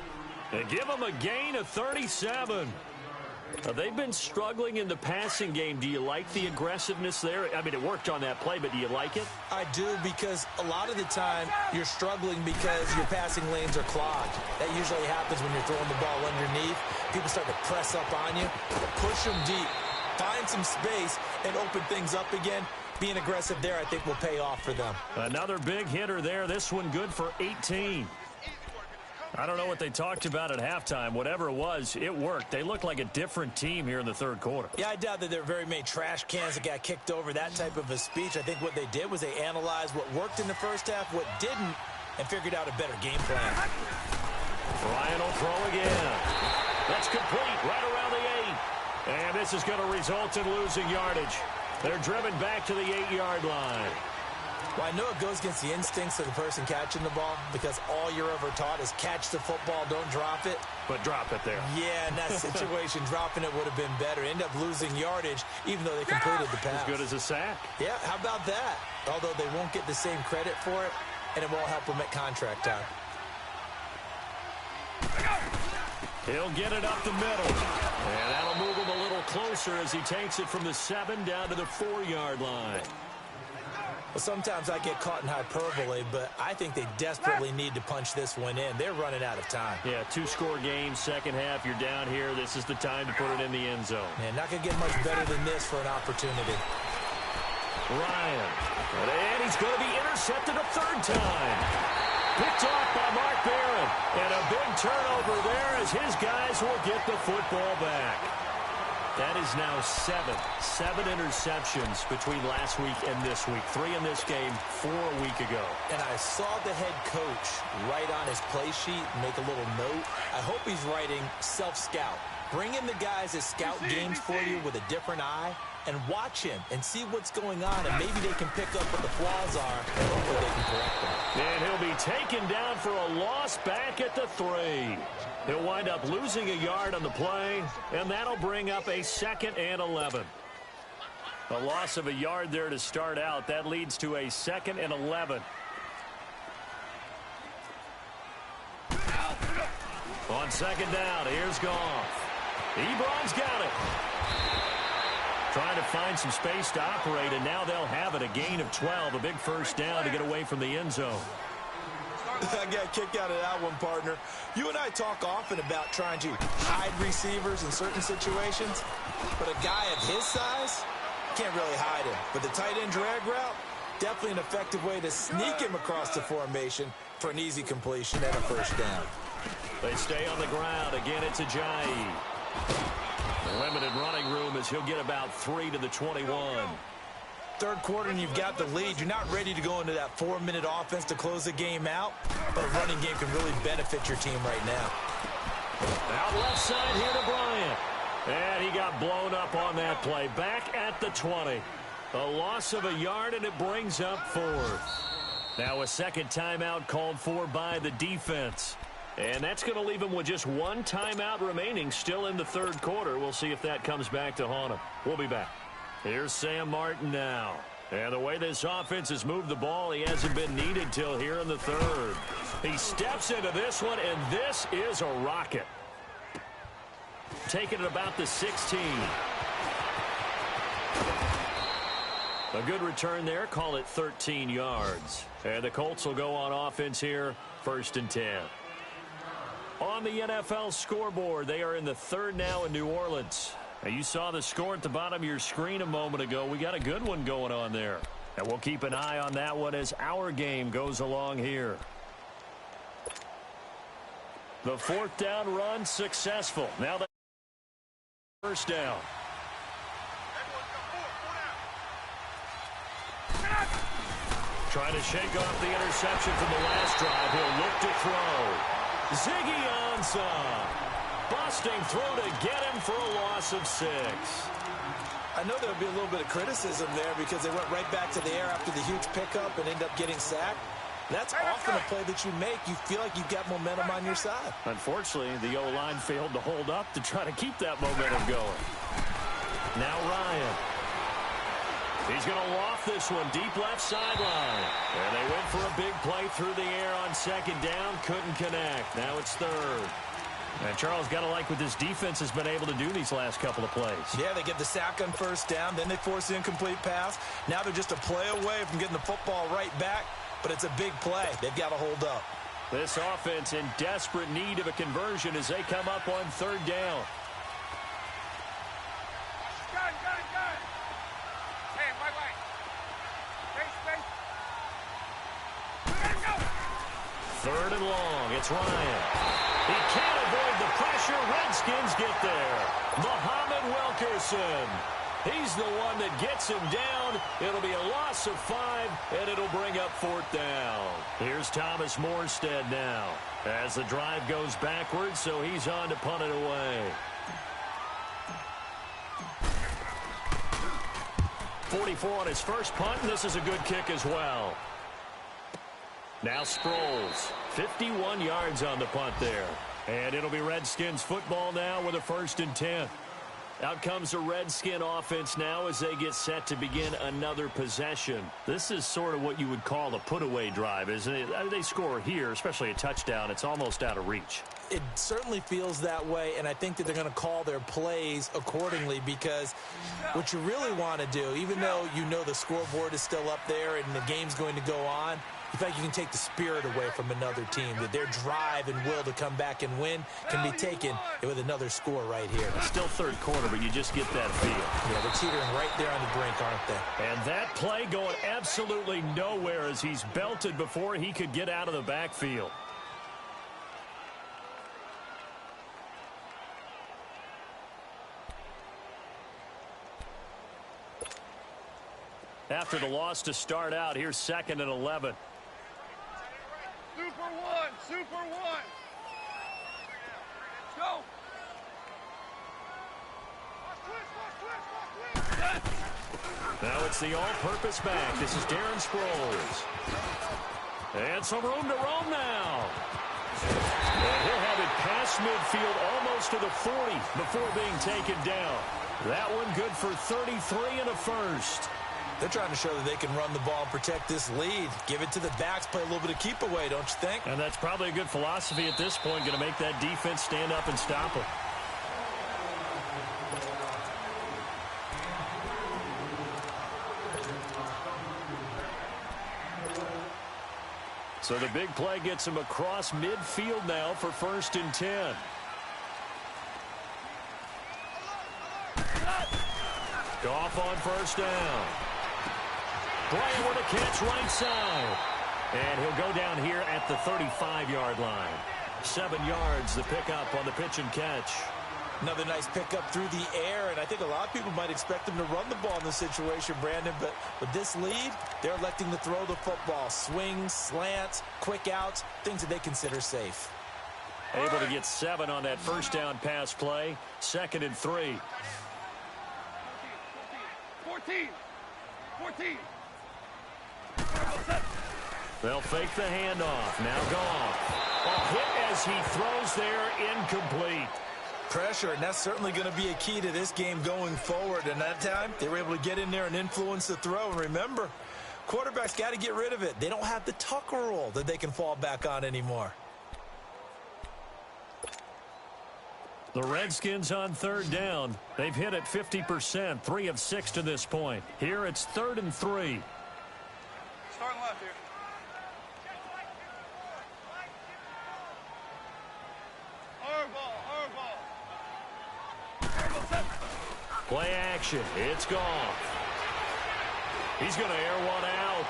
And give him a gain of 37. They've been struggling in the passing game. Do you like the aggressiveness there? I mean, it worked on that play, but do you like it? I do, because a lot of the time you're struggling because your passing lanes are clogged. That usually happens when you're throwing the ball underneath. People start to press up on you, push them deep, find some space, and open things up again. Being aggressive there, I think, will pay off for them. Another big hitter there. This one good for 18. I don't know what they talked about at halftime. Whatever it was, it worked. They look like a different team here in the 3rd quarter. Yeah, I doubt that there are very many trash cans that got kicked over, that type of a speech. I think what they did was they analyzed what worked in the first half, what didn't, and figured out a better game plan. Ryan will throw again. That's complete right around the 8. And this is going to result in losing yardage. They're driven back to the 8-yard line. Well, I know it goes against the instincts of the person catching the ball because all you're ever taught is catch the football, don't drop it. But drop it there. Yeah, in that situation, dropping it would have been better. End up losing yardage even though they completed the pass. As good as a sack. Yeah, how about that? Although they won't get the same credit for it, and it won't help them at contract time. He'll get it up the middle. And that'll move him a little closer as he takes it from the 7 down to the 4-yard line. Well, sometimes I get caught in hyperbole, but I think they desperately need to punch this one in. They're running out of time. Yeah, 2-score game, second half. You're down here. This is the time to put it in the end zone. Man, not going to get much better than this for an opportunity. Ryan. And he's going to be intercepted a 3rd time. Picked off by Mark Barron. And a big turnover there as his guys will get the football back. That is now 7 interceptions between last week and this week. 3 in this game, 4 a week ago. And I saw the head coach write on his play sheet, make a little note. I hope he's writing self-scout. Bring in the guys that scout games for you with a different eye and watch him and see what's going on, and maybe they can pick up what the flaws are and hopefully they can correct them. And he'll be taken down for a loss back at the 3. He'll wind up losing a yard on the play, and that'll bring up a 2nd and 11. A loss of a yard there to start out. That leads to a 2nd and 11. On 2nd down, here's Goff. Ebron's got it. Trying to find some space to operate, and now they'll have it. A gain of 12, a big 1st down to get away from the end zone. I got a kick out of that one, partner. You and I talk often about trying to hide receivers in certain situations, but a guy of his size can't really hide him. But the tight end drag route, definitely an effective way to sneak him across the formation for an easy completion and a 1st down. They stay on the ground. Again, it's Ajayi. Limited running room as he'll get about 3 to the 21. Third quarter and you've got the lead. You're not ready to go into that 4-minute offense to close the game out, but a running game can really benefit your team right now. Out left side here to Bryant. And he got blown up on that play. Back at the 20. A loss of a yard, and it brings up 4th. Now a second timeout called for by the defense. And that's going to leave him with just one timeout remaining still in the third quarter. We'll see if that comes back to haunt him. We'll be back. Here's Sam Martin now. And the way this offense has moved the ball, he hasn't been needed till here in the third. He steps into this one, and this is a rocket. Taking it about the 16. A good return there. Call it 13 yards. And the Colts will go on offense here, 1st and 10. On the NFL scoreboard, they are in the third now in New Orleans. Now, you saw the score at the bottom of your screen a moment ago. We got a good one going on there. And we'll keep an eye on that one as our game goes along here. The 4th down run successful. Now the 1st down. Trying to shake off the interception from the last drive. He'll look to throw. Ziggy Ansah busting through to get him for a loss of 6. I know there'll be a little bit of criticism there because they went right back to the air after the huge pickup and end up getting sacked. That's often a play that you make. You feel like you've got momentum on your side. Unfortunately, the O-line failed to hold up to try to keep that momentum going. Now Ryan. He's going to loft this one deep left sideline. And they went for a big play through the air on 2nd down. Couldn't connect. Now it's 3rd. And Charles, got to like what this defense has been able to do these last couple of plays. Yeah, they get the sack on 1st down. Then they force the incomplete pass. Now they're just a play away from getting the football right back. But it's a big play. They've got to hold up. This offense in desperate need of a conversion as they come up on 3rd down. Third and long. It's Ryan. He can't avoid the pressure. Redskins get there. Muhammad Wilkerson. He's the one that gets him down. It'll be a loss of 5, and it'll bring up 4th down. Here's Thomas Morstead now as the drive goes backwards, so he's on to punt it away. 44 on his first punt, and this is a good kick as well. Now Sproles, 51 yards on the punt there. And it'll be Redskins football now with a 1st and 10. Out comes the Redskin offense now as they get set to begin another possession. This is sort of what you would call a put-away drive, isn't it? They score here, especially a touchdown. It's almost out of reach. It certainly feels that way, and I think that they're going to call their plays accordingly because what you really want to do, even though you know the scoreboard is still up there and the game's going to go on, you feel like you can take the spirit away from another team, that their drive and will to come back and win can be taken with another score right here. It's still third quarter, but you just get that feel. Yeah, they're teetering right there on the brink, aren't they? And that play going absolutely nowhere as he's belted before he could get out of the backfield. After the loss to start out, here's 2nd and 11. Super one, super one. Go. Now it's the all-purpose back. This is Darren Sproles. And some room to roam now. And he'll have it past midfield almost to the 40 before being taken down. That one good for 33 and a first. They're trying to show that they can run the ball and protect this lead. Give it to the backs, play a little bit of keep away, don't you think? And that's probably a good philosophy at this point, going to make that defense stand up and stop them. So the big play gets him across midfield now for 1st and 10. Goff on 1st down. Bryant with a catch right side. And he'll go down here at the 35-yard line. 7 yards the pickup on the pitch and catch. Another nice pickup through the air, and I think a lot of people might expect them to run the ball in this situation, Brandon, but with this lead, they're electing to throw the football. Swings, slants, quick outs, things that they consider safe. Able to get 7 on that first down pass play. 2nd and 3. 14. They'll fake the handoff. Now Goff. A hit as he throws there, incomplete. Pressure, and that's certainly going to be a key to this game going forward. And that time, they were able to get in there and influence the throw. And remember, quarterbacks got to get rid of it. They don't have the tuck rule that they can fall back on anymore. The Redskins on 3rd down. They've hit it 50%, 3 of 6 to this point. Here it's 3rd and 3. Starting left here. Play action. It's gone. He's going to air one out.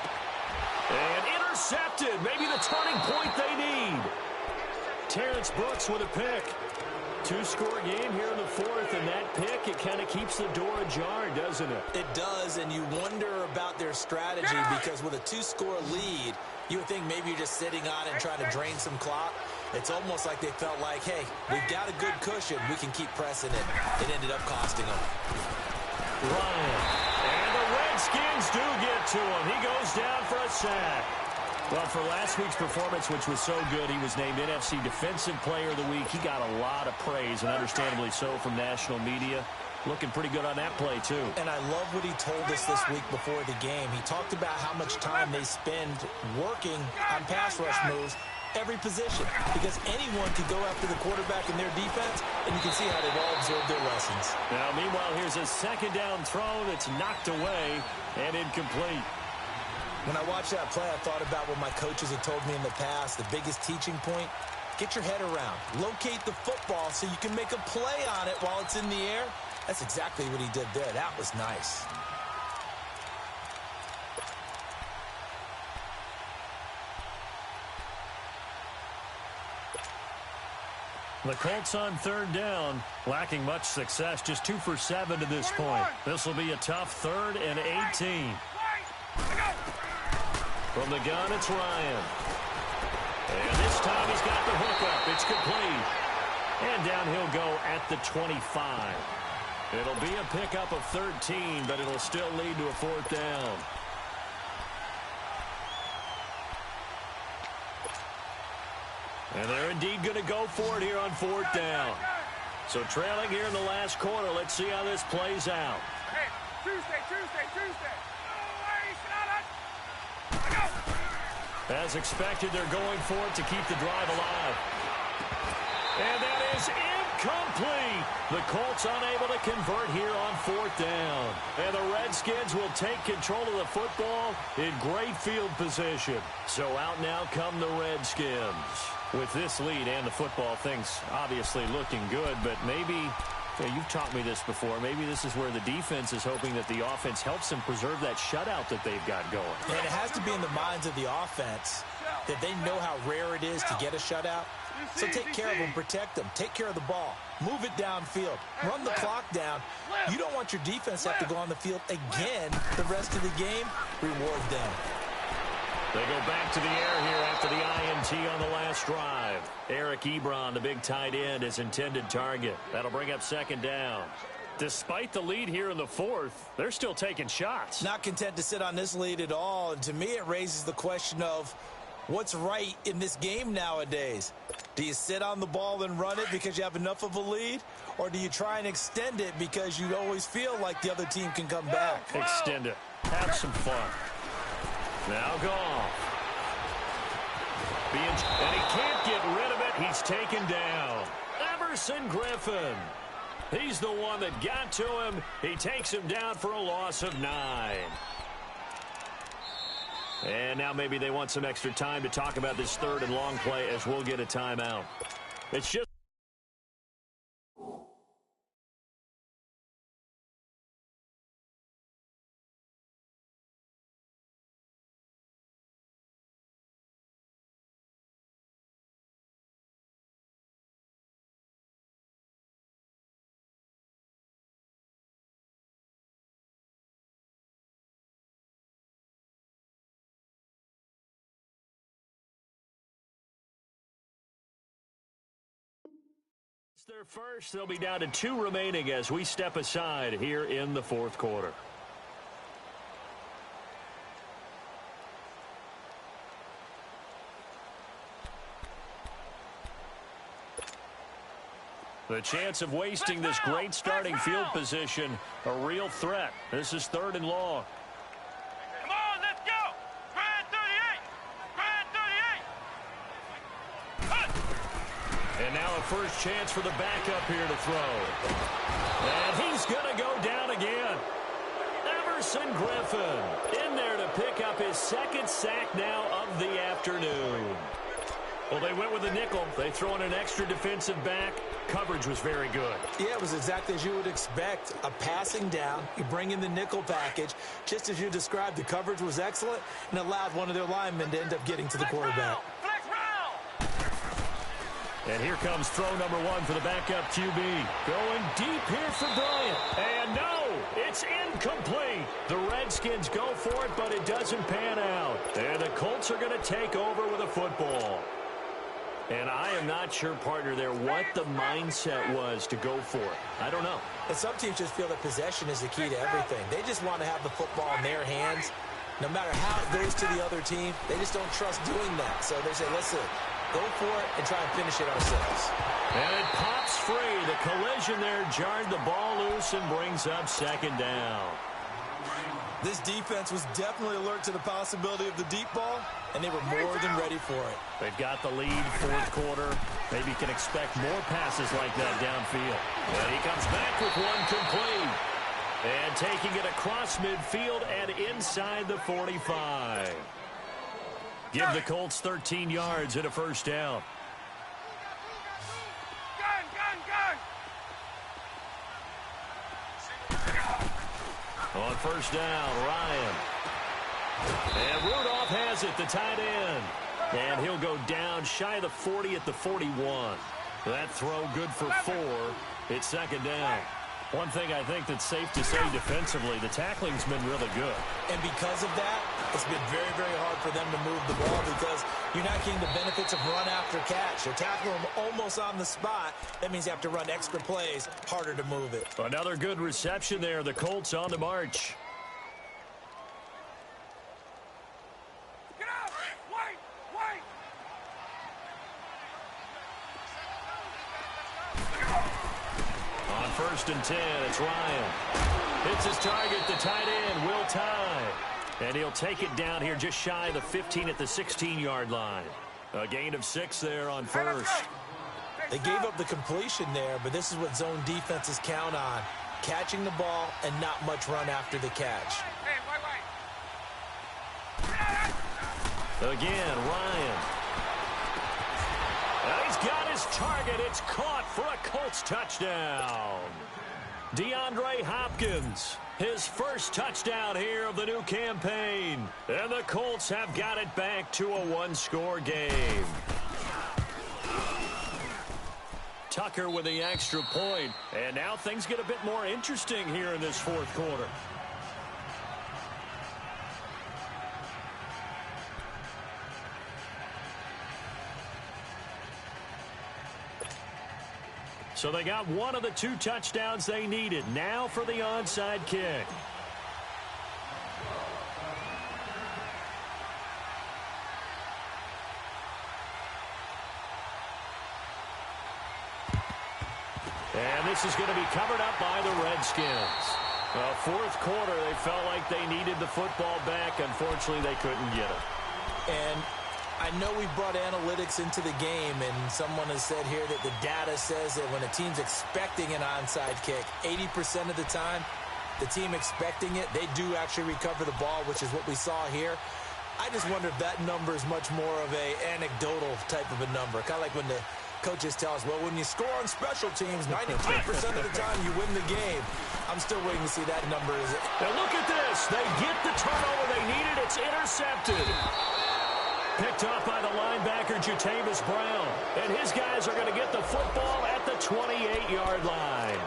And intercepted. Maybe the turning point they need. Terrence Brooks with a pick. 2-score game here in the 4th, and that pick, it kind of keeps the door ajar, doesn't it? It does, and you wonder about their strategy because with a 2-score lead, you would think maybe you're just sitting on it and trying to drain some clock. It's almost like they felt like, hey, we've got a good cushion. We can keep pressing it. It ended up costing them. Ryan. And the Redskins do get to him. He goes down for a sack. Well, for last week's performance, which was so good, he was named NFC Defensive Player of the Week. He got a lot of praise, and understandably so, from national media. Looking pretty good on that play, too. And I love what he told us this week before the game. He talked about how much time they spend working on pass rush moves, every position, because anyone could go after the quarterback in their defense, and you can see how they've all absorbed their lessons. Now, meanwhile, here's a 2nd down throw that's knocked away and incomplete. When I watched that play, I thought about what my coaches had told me in the past. The biggest teaching point, get your head around. Locate the football so you can make a play on it while it's in the air. That's exactly what he did there. That was nice. The Colts on 3rd down, lacking much success, just 2 for 7 to this point. This will be a tough 3rd and 18. From the gun, it's Ryan. And this time he's got the hookup. It's complete. And down he'll go at the 25. It'll be a pickup of 13, but it'll still lead to a 4th down. And they're indeed going to go for it here on 4th down. So trailing here in the last quarter, let's see how this plays out. Hey, Tuesday. As expected, they're going for it to keep the drive alive. And that is incomplete. The Colts unable to convert here on 4th down. And the Redskins will take control of the football in great field position. So out now come the Redskins. With this lead and the football, things obviously looking good, but maybe, you've taught me this before, maybe this is where the defense is hoping that the offense helps them preserve that shutout that they've got going. And it has to be in the minds of the offense that they know how rare it is to get a shutout. So take care of them, protect them, take care of the ball, move it downfield, run the clock down. You don't want your defense to have to go on the field again the rest of the game. Reward them. They go back to the air here after the INT on the last drive. Eric Ebron, the big tight end, is intended target. That'll bring up 2nd down. Despite the lead here in the 4th, they're still taking shots. Not content to sit on this lead at all. And to me, it raises the question of what's right in this game nowadays. Do you sit on the ball and run it because you have enough of a lead? Or do you try and extend it because you always feel like the other team can come back? Extend it. Have some fun. Now Goff. And he can't get rid of it. He's taken down. Everson Griffin. He's the one that got to him. He takes him down for a loss of 9. And now maybe they want some extra time to talk about this 3rd and long play as we'll get a timeout. It's just their first. They'll be down to 2 remaining as we step aside here in the fourth quarter. The chance of wasting this great starting field position, a real threat. This is 3rd and long. Come on, let's go! Grand 38! Grand 38! And now a first chance for the backup here to throw. And he's going to go down again. Everson Griffin in there to pick up his 2nd sack now of the afternoon. Well, they went with a nickel. They throw in an extra defensive back. Coverage was very good. Yeah, it was exactly as you would expect. A passing down. You bring in the nickel package. Just as you described, the coverage was excellent and allowed one of their linemen to end up getting to the quarterback. Flex round! And here comes throw number 1 for the backup QB. Going deep here for Bryant. And no, it's incomplete. The Redskins go for it, but it doesn't pan out. And the Colts are going to take over with a football. And I am not sure, partner, there what the mindset was to go for it. I don't know. And some teams just feel that possession is the key to everything. They just want to have the football in their hands. No matter how it goes to the other team, they just don't trust doing that. So they say, listen, go for it and try and finish it ourselves. And it pops free. The collision there jarred the ball loose and brings up 2nd down. This defense was definitely alert to the possibility of the deep ball, and they were more than ready for it. They've got the lead, 4th quarter. Maybe you can expect more passes like that downfield. And he comes back with one complete. And taking it across midfield and inside the 45. Give the Colts 13 yards and a 1st down. On 1st down, Ryan. And Rudolph has it, the tight end. And he'll go down shy of the 40 at the 41. That throw good for 4. It's 2nd down. One thing I think that's safe to say defensively, the tackling's been really good. And because of that, it's been very, very hard for them to move the ball because you're not getting the benefits of run after catch. You're tackling them almost on the spot. That means you have to run extra plays, harder to move it. Another good reception there. The Colts on the march. Get out! Wait! Wait! On 1st and 10, it's Ryan. Hits his target, the tight end, Will Tye. And he'll take it down here just shy of the 15 at the 16-yard line. A gain of 6 there on 1st. They gave up the completion there, but this is what zone defenses count on. Catching the ball and not much run after the catch. Hey, wait! Again, Ryan. And he's got his target. It's caught for a Colts touchdown. DeAndre Hopkins, his 1st touchdown here of the new campaign. And the Colts have got it back to a 1-score game. Tucker with the extra point. And now things get a bit more interesting here in this 4th quarter. So they got one of the 2 touchdowns they needed. Now for the onside kick. And this is going to be covered up by the Redskins. 4th quarter, they felt like they needed the football back. Unfortunately, they couldn't get it. And I know we brought analytics into the game, and someone has said here that the data says that when a team's expecting an onside kick, 80% of the time, the team expecting it, they do actually recover the ball, which is what we saw here. I just wonder if that number is much more of a anecdotal type of a number. Kind of like when the coaches tell us, well, when you score on special teams, 93% of the time you win the game. I'm still waiting to see that number. Now look at this. They get the turnover they needed. It's intercepted. Picked off by the linebacker, Jatavis Brown. And his guys are going to get the football at the 28-yard line.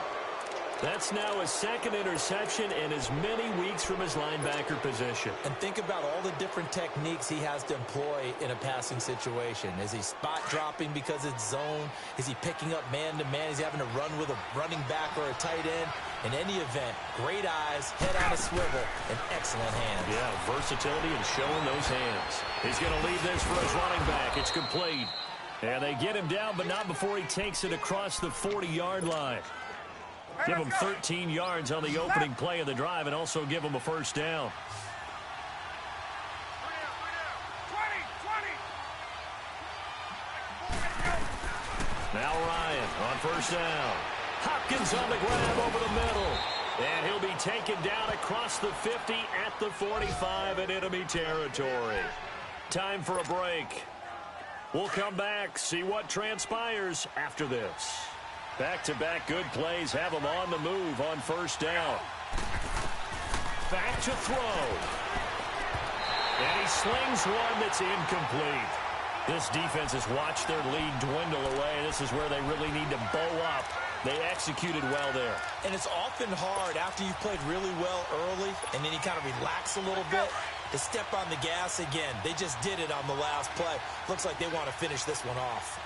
That's now his second interception in as many weeks from his linebacker position. And think about all the different techniques he has to employ in a passing situation. Is he spot dropping because it's zone? Is he picking up man-to-man? Is he having to run with a running back or a tight end? In any event, great eyes, head on a swivel, and excellent hands. Yeah, versatility and showing those hands. He's going to leave this for his running back. It's complete. And they get him down, but not before he takes it across the 40-yard line. Give him 13 yards on the opening play of the drive and also give him a first down. 20. Now Ryan on first down. Hopkins on the grab over the middle. And he'll be taken down across the 50 at the 45 in enemy territory. Time for a break. We'll come back, see what transpires after this. Back-to-back good plays have him on the move on first down. Back to throw. And he slings one that's incomplete. This defense has watched their lead dwindle away. This is where they really need to bow up. They executed well there. And it's often hard after you've played really well early and then you kind of relax a little bit to step on the gas again. They just did it on the last play. Looks like they want to finish this one off.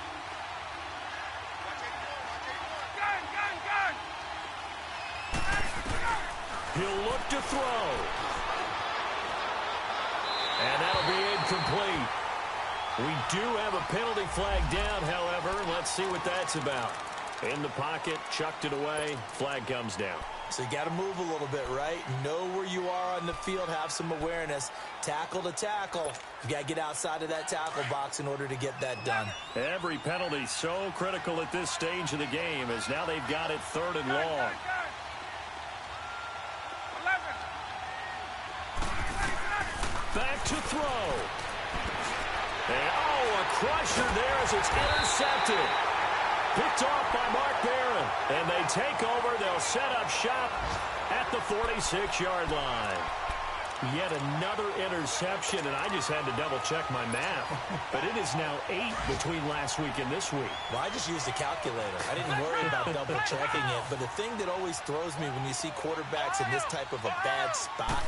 He'll look to throw. And that'll be incomplete. We do have a penalty flag down, however. Let's see what that's about. In the pocket, chucked it away, flag comes down. So you got to move a little bit, right? Know where you are on the field, have some awareness. Tackle to tackle. You got to get outside of that tackle box in order to get that done. Every penalty so critical at this stage of the game as now they've got it 3rd and long. Back to throw. And, a crusher there as it's intercepted. Picked off by Mark Barron. And they take over. They'll set up shop at the 46-yard line. Yet another interception, and I just had to double-check my math. But it is now 8 between last week and this week. Well, I just used a calculator. I didn't worry about double-checking it. But the thing that always throws me when you see quarterbacks in this type of a bad spot,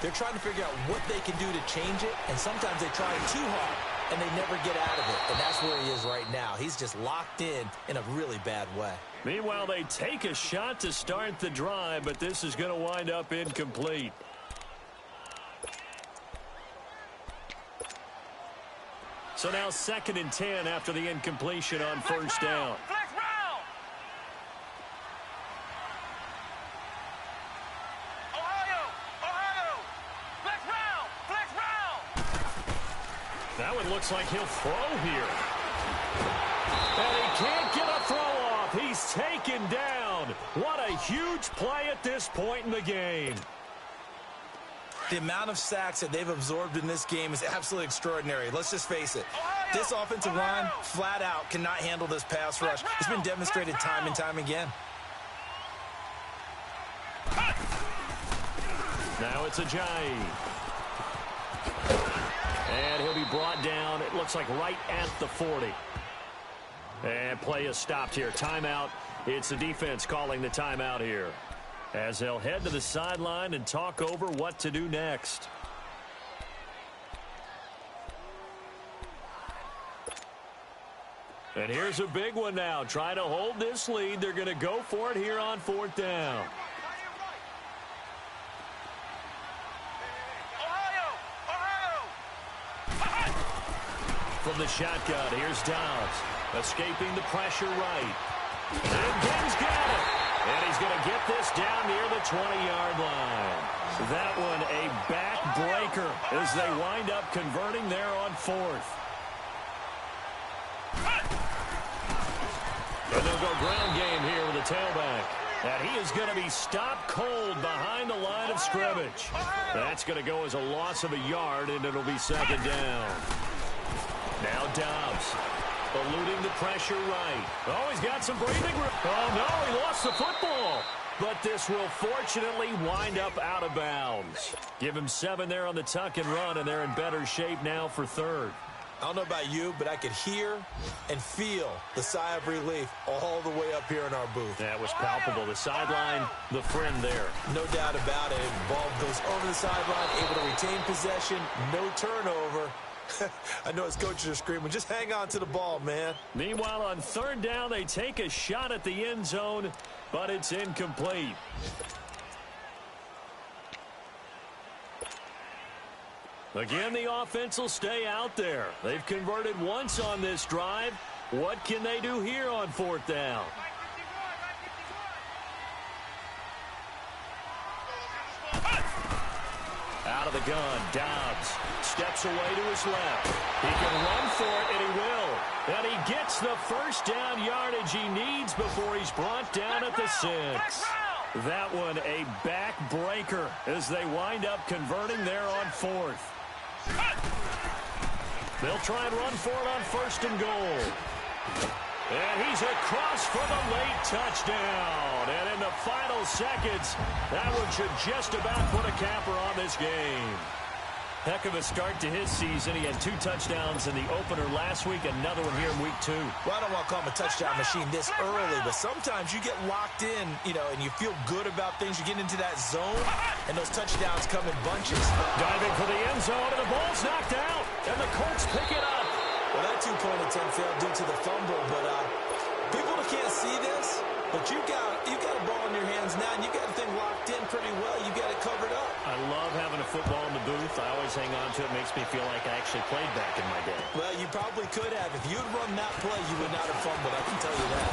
they're trying to figure out what they can do to change it, and sometimes they try too hard, and they never get out of it. And that's where he is right now. He's just locked in a really bad way. Meanwhile, they take a shot to start the drive, but this is going to wind up incomplete. So now 2nd and 10 after the incompletion on first down. That one looks like he'll throw here. And he can't get a throw off. He's taken down. What a huge play at this point in the game. The amount of sacks that they've absorbed in this game is absolutely extraordinary. Let's just face it. This offensive line, flat out, cannot handle this pass rush. It's been demonstrated time and time again. Now it's Ajayi. And he'll be brought down, it looks like right at the 40. And play is stopped here. Timeout. It's the defense calling the timeout here, as they'll head to the sideline and talk over what to do next. And here's a big one now. Trying to hold this lead. They're going to go for it here on 4th down. From the shotgun, here's Dobbs. Escaping the pressure right. And Gibbs got it. And he's going to get this down near the 20-yard line. That one a backbreaker as they wind up converting there on 4th. And they'll go ground game here with the tailback. And he is going to be stopped cold behind the line of scrimmage. That's going to go as a loss of a yard, and it'll be 2nd down. Now Dobbs. Eluding the pressure right. Oh, he's got some breathing room. Oh, no, he lost the football. But this will fortunately wind up out of bounds. Give him 7 there on the tuck and run, and they're in better shape now for 3rd. I don't know about you, but I could hear and feel the sigh of relief all the way up here in our booth. That was palpable. The sideline, the friend there. No doubt about it. Ball goes over the sideline, able to retain possession, no turnover. I know his coaches are screaming, just hang on to the ball, man. Meanwhile, on third down, they take a shot at the end zone, but it's incomplete. Again, the offense will stay out there. They've converted once on this drive. What can they do here on fourth down? Out of the gun, Dobbs steps away to his left. He can run for it, and he will. And he gets the first down yardage he needs before he's brought down at the 6. That one a backbreaker as they wind up converting there on fourth. They'll try and run for it on first and goal. And he's across for the late touchdown. And in the final seconds, that one should just about put a capper on this game. Heck of a start to his season. He had 2 touchdowns in the opener last week, another one here in week 2. Well, I don't want to call him a touchdown machine this early, but sometimes you get locked in, and you feel good about things. You get into that zone, and those touchdowns come in bunches. Diving for the end zone, and the ball's knocked out, and the Colts pick it up. Well, that 2-point attempt failed due to the fumble, but people can't see this, but you got a ball in your hands now, and you got the thing locked in pretty well. You got it covered up. I love having a football in the booth. I always hang on to it. Makes me feel like I actually played back in my day. Well, you probably could have. If you'd run that play, you would not have fumbled. I can tell you that.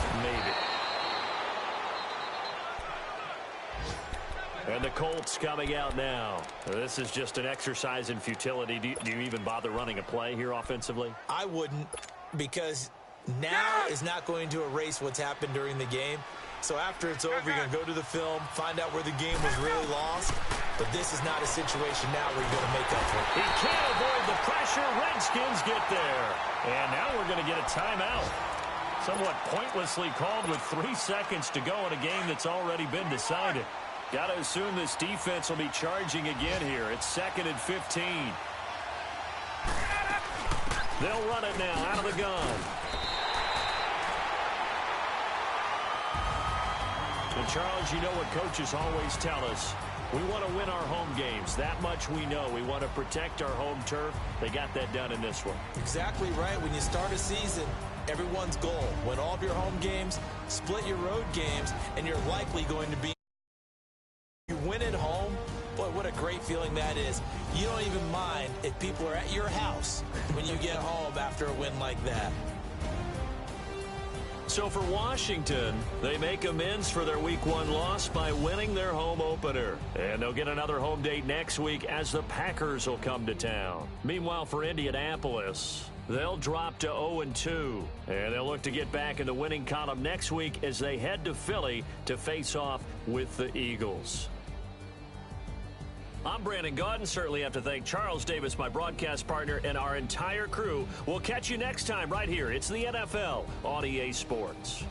Maybe. And the Colts coming out now. This is just an exercise in futility. Do you even bother running a play here offensively? I wouldn't, because now is not going to erase what's happened during the game. So after it's over, you're going to go to the film, find out where the game was really lost. But this is not a situation now where you're going to make up for it. He can't avoid the pressure. Redskins get there. And now we're going to get a timeout. Somewhat pointlessly called with 3 seconds to go in a game that's already been decided. Got to assume this defense will be charging again here. It's 2nd and 15. They'll run it now out of the gun. And Charles, you know what coaches always tell us. We want to win our home games. That much we know. We want to protect our home turf. They got that done in this one. Exactly right. When you start a season, everyone's goal: win all of your home games, split your road games, and you're likely going to be. You win at home. Boy, what a great feeling that is. You don't even mind if people are at your house when you get home after a win like that. So for Washington, they make amends for their Week 1 loss by winning their home opener. And they'll get another home date next week as the Packers will come to town. Meanwhile, for Indianapolis, they'll drop to 0-2. And they'll look to get back in the winning column next week as they head to Philly to face off with the Eagles. I'm Brandon Gaudin. Certainly have to thank Charles Davis, my broadcast partner, and our entire crew. We'll catch you next time right here. It's the NFL on EA Sports.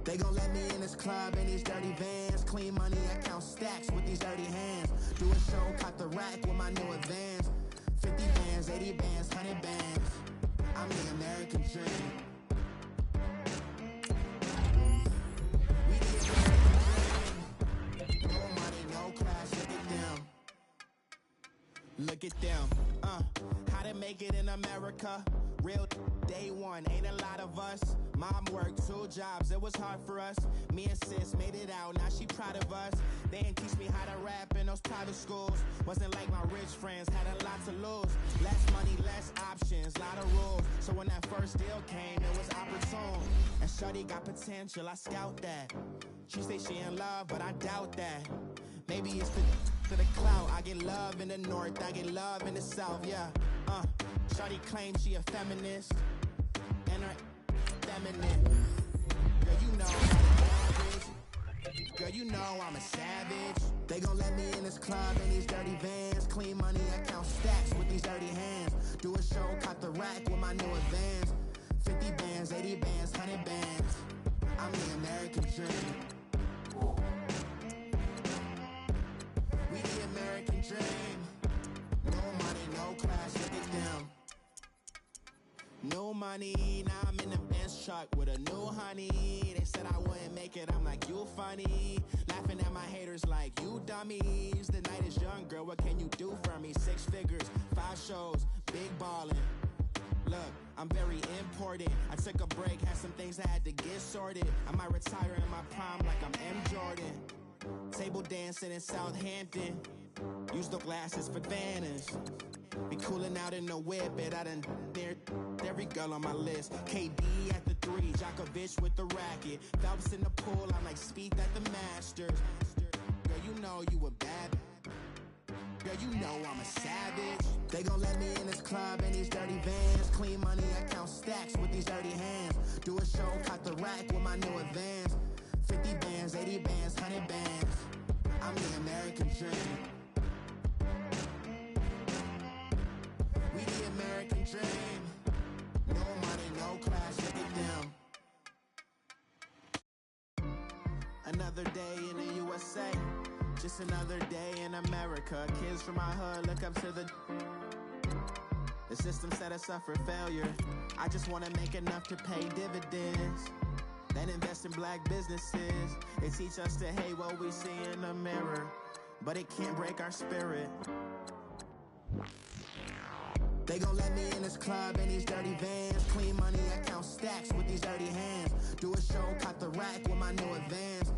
They gon' let me in this club in these dirty vans. Clean money, I count stacks with these dirty hands. Do a show, caught the rack with my new advance. 50 bands, 80 bands, 100 bands. I'm the American dream. We the American dream. No money, no class, look at them. Look at them, how to make it in America. Real day one, ain't a lot of us. Mom worked 2 jobs, it was hard for us. Me and sis made it out, now she proud of us. They didn't teach me how to rap in those private schools. Wasn't like my rich friends, had a lot to lose. Less money, less options, lot of rules. So when that first deal came, it was opportune. And shorty got potential, I scout that. She say she in love, but I doubt that. Maybe it's to the clout. I get love in the north, I get love in the south, yeah. Shawty claims she a feminist, and her feminine. Girl, you know I'm savage. Girl, you know I'm a savage. They gon' let me in this club in these dirty vans. Clean money, I count stacks with these dirty hands. Do a show, caught the rack with my new advance. 50 bands, 80 bands, 100 bands. I'm the American dream. We the American dream. No money, no class, look at them. No money, now I'm in the Benz truck with a new honey. They said I wouldn't make it, I'm like, you funny. Laughing at my haters like, you dummies. The night is young, girl, what can you do for me? 6 figures, 5 shows, big ballin'. Look, I'm very important. I took a break, had some things I had to get sorted. I might retire in my prime like I'm M. Jordan. Table dancing in Southampton. Use the glasses for Vannas. Be cooling out in the whip, but I done near every girl on my list. KD at the 3, Djokovic with the racket. Phelps in the pool, I'm like Speed at the Masters. Girl, you know you a bad. Girl, you know I'm a savage. They gon' let me in this club in these dirty vans. Clean money, I count stacks with these dirty hands. Do a show, caught the rack with my new advance. 50 bands, 80 bands, 100 bands. I'm the American dream. We the American dream. No money, no class, look at them. Another day in the USA. Just another day in America. Kids from my hood look up to the system set us up for failure. I just wanna make enough to pay dividends. Then invest in black businesses. They teach us to hate what we see in the mirror, but it can't break our spirit. They gon' let me in this club in these dirty vans. Clean money, I count stacks with these dirty hands. Do a show, caught the rack with my new advance.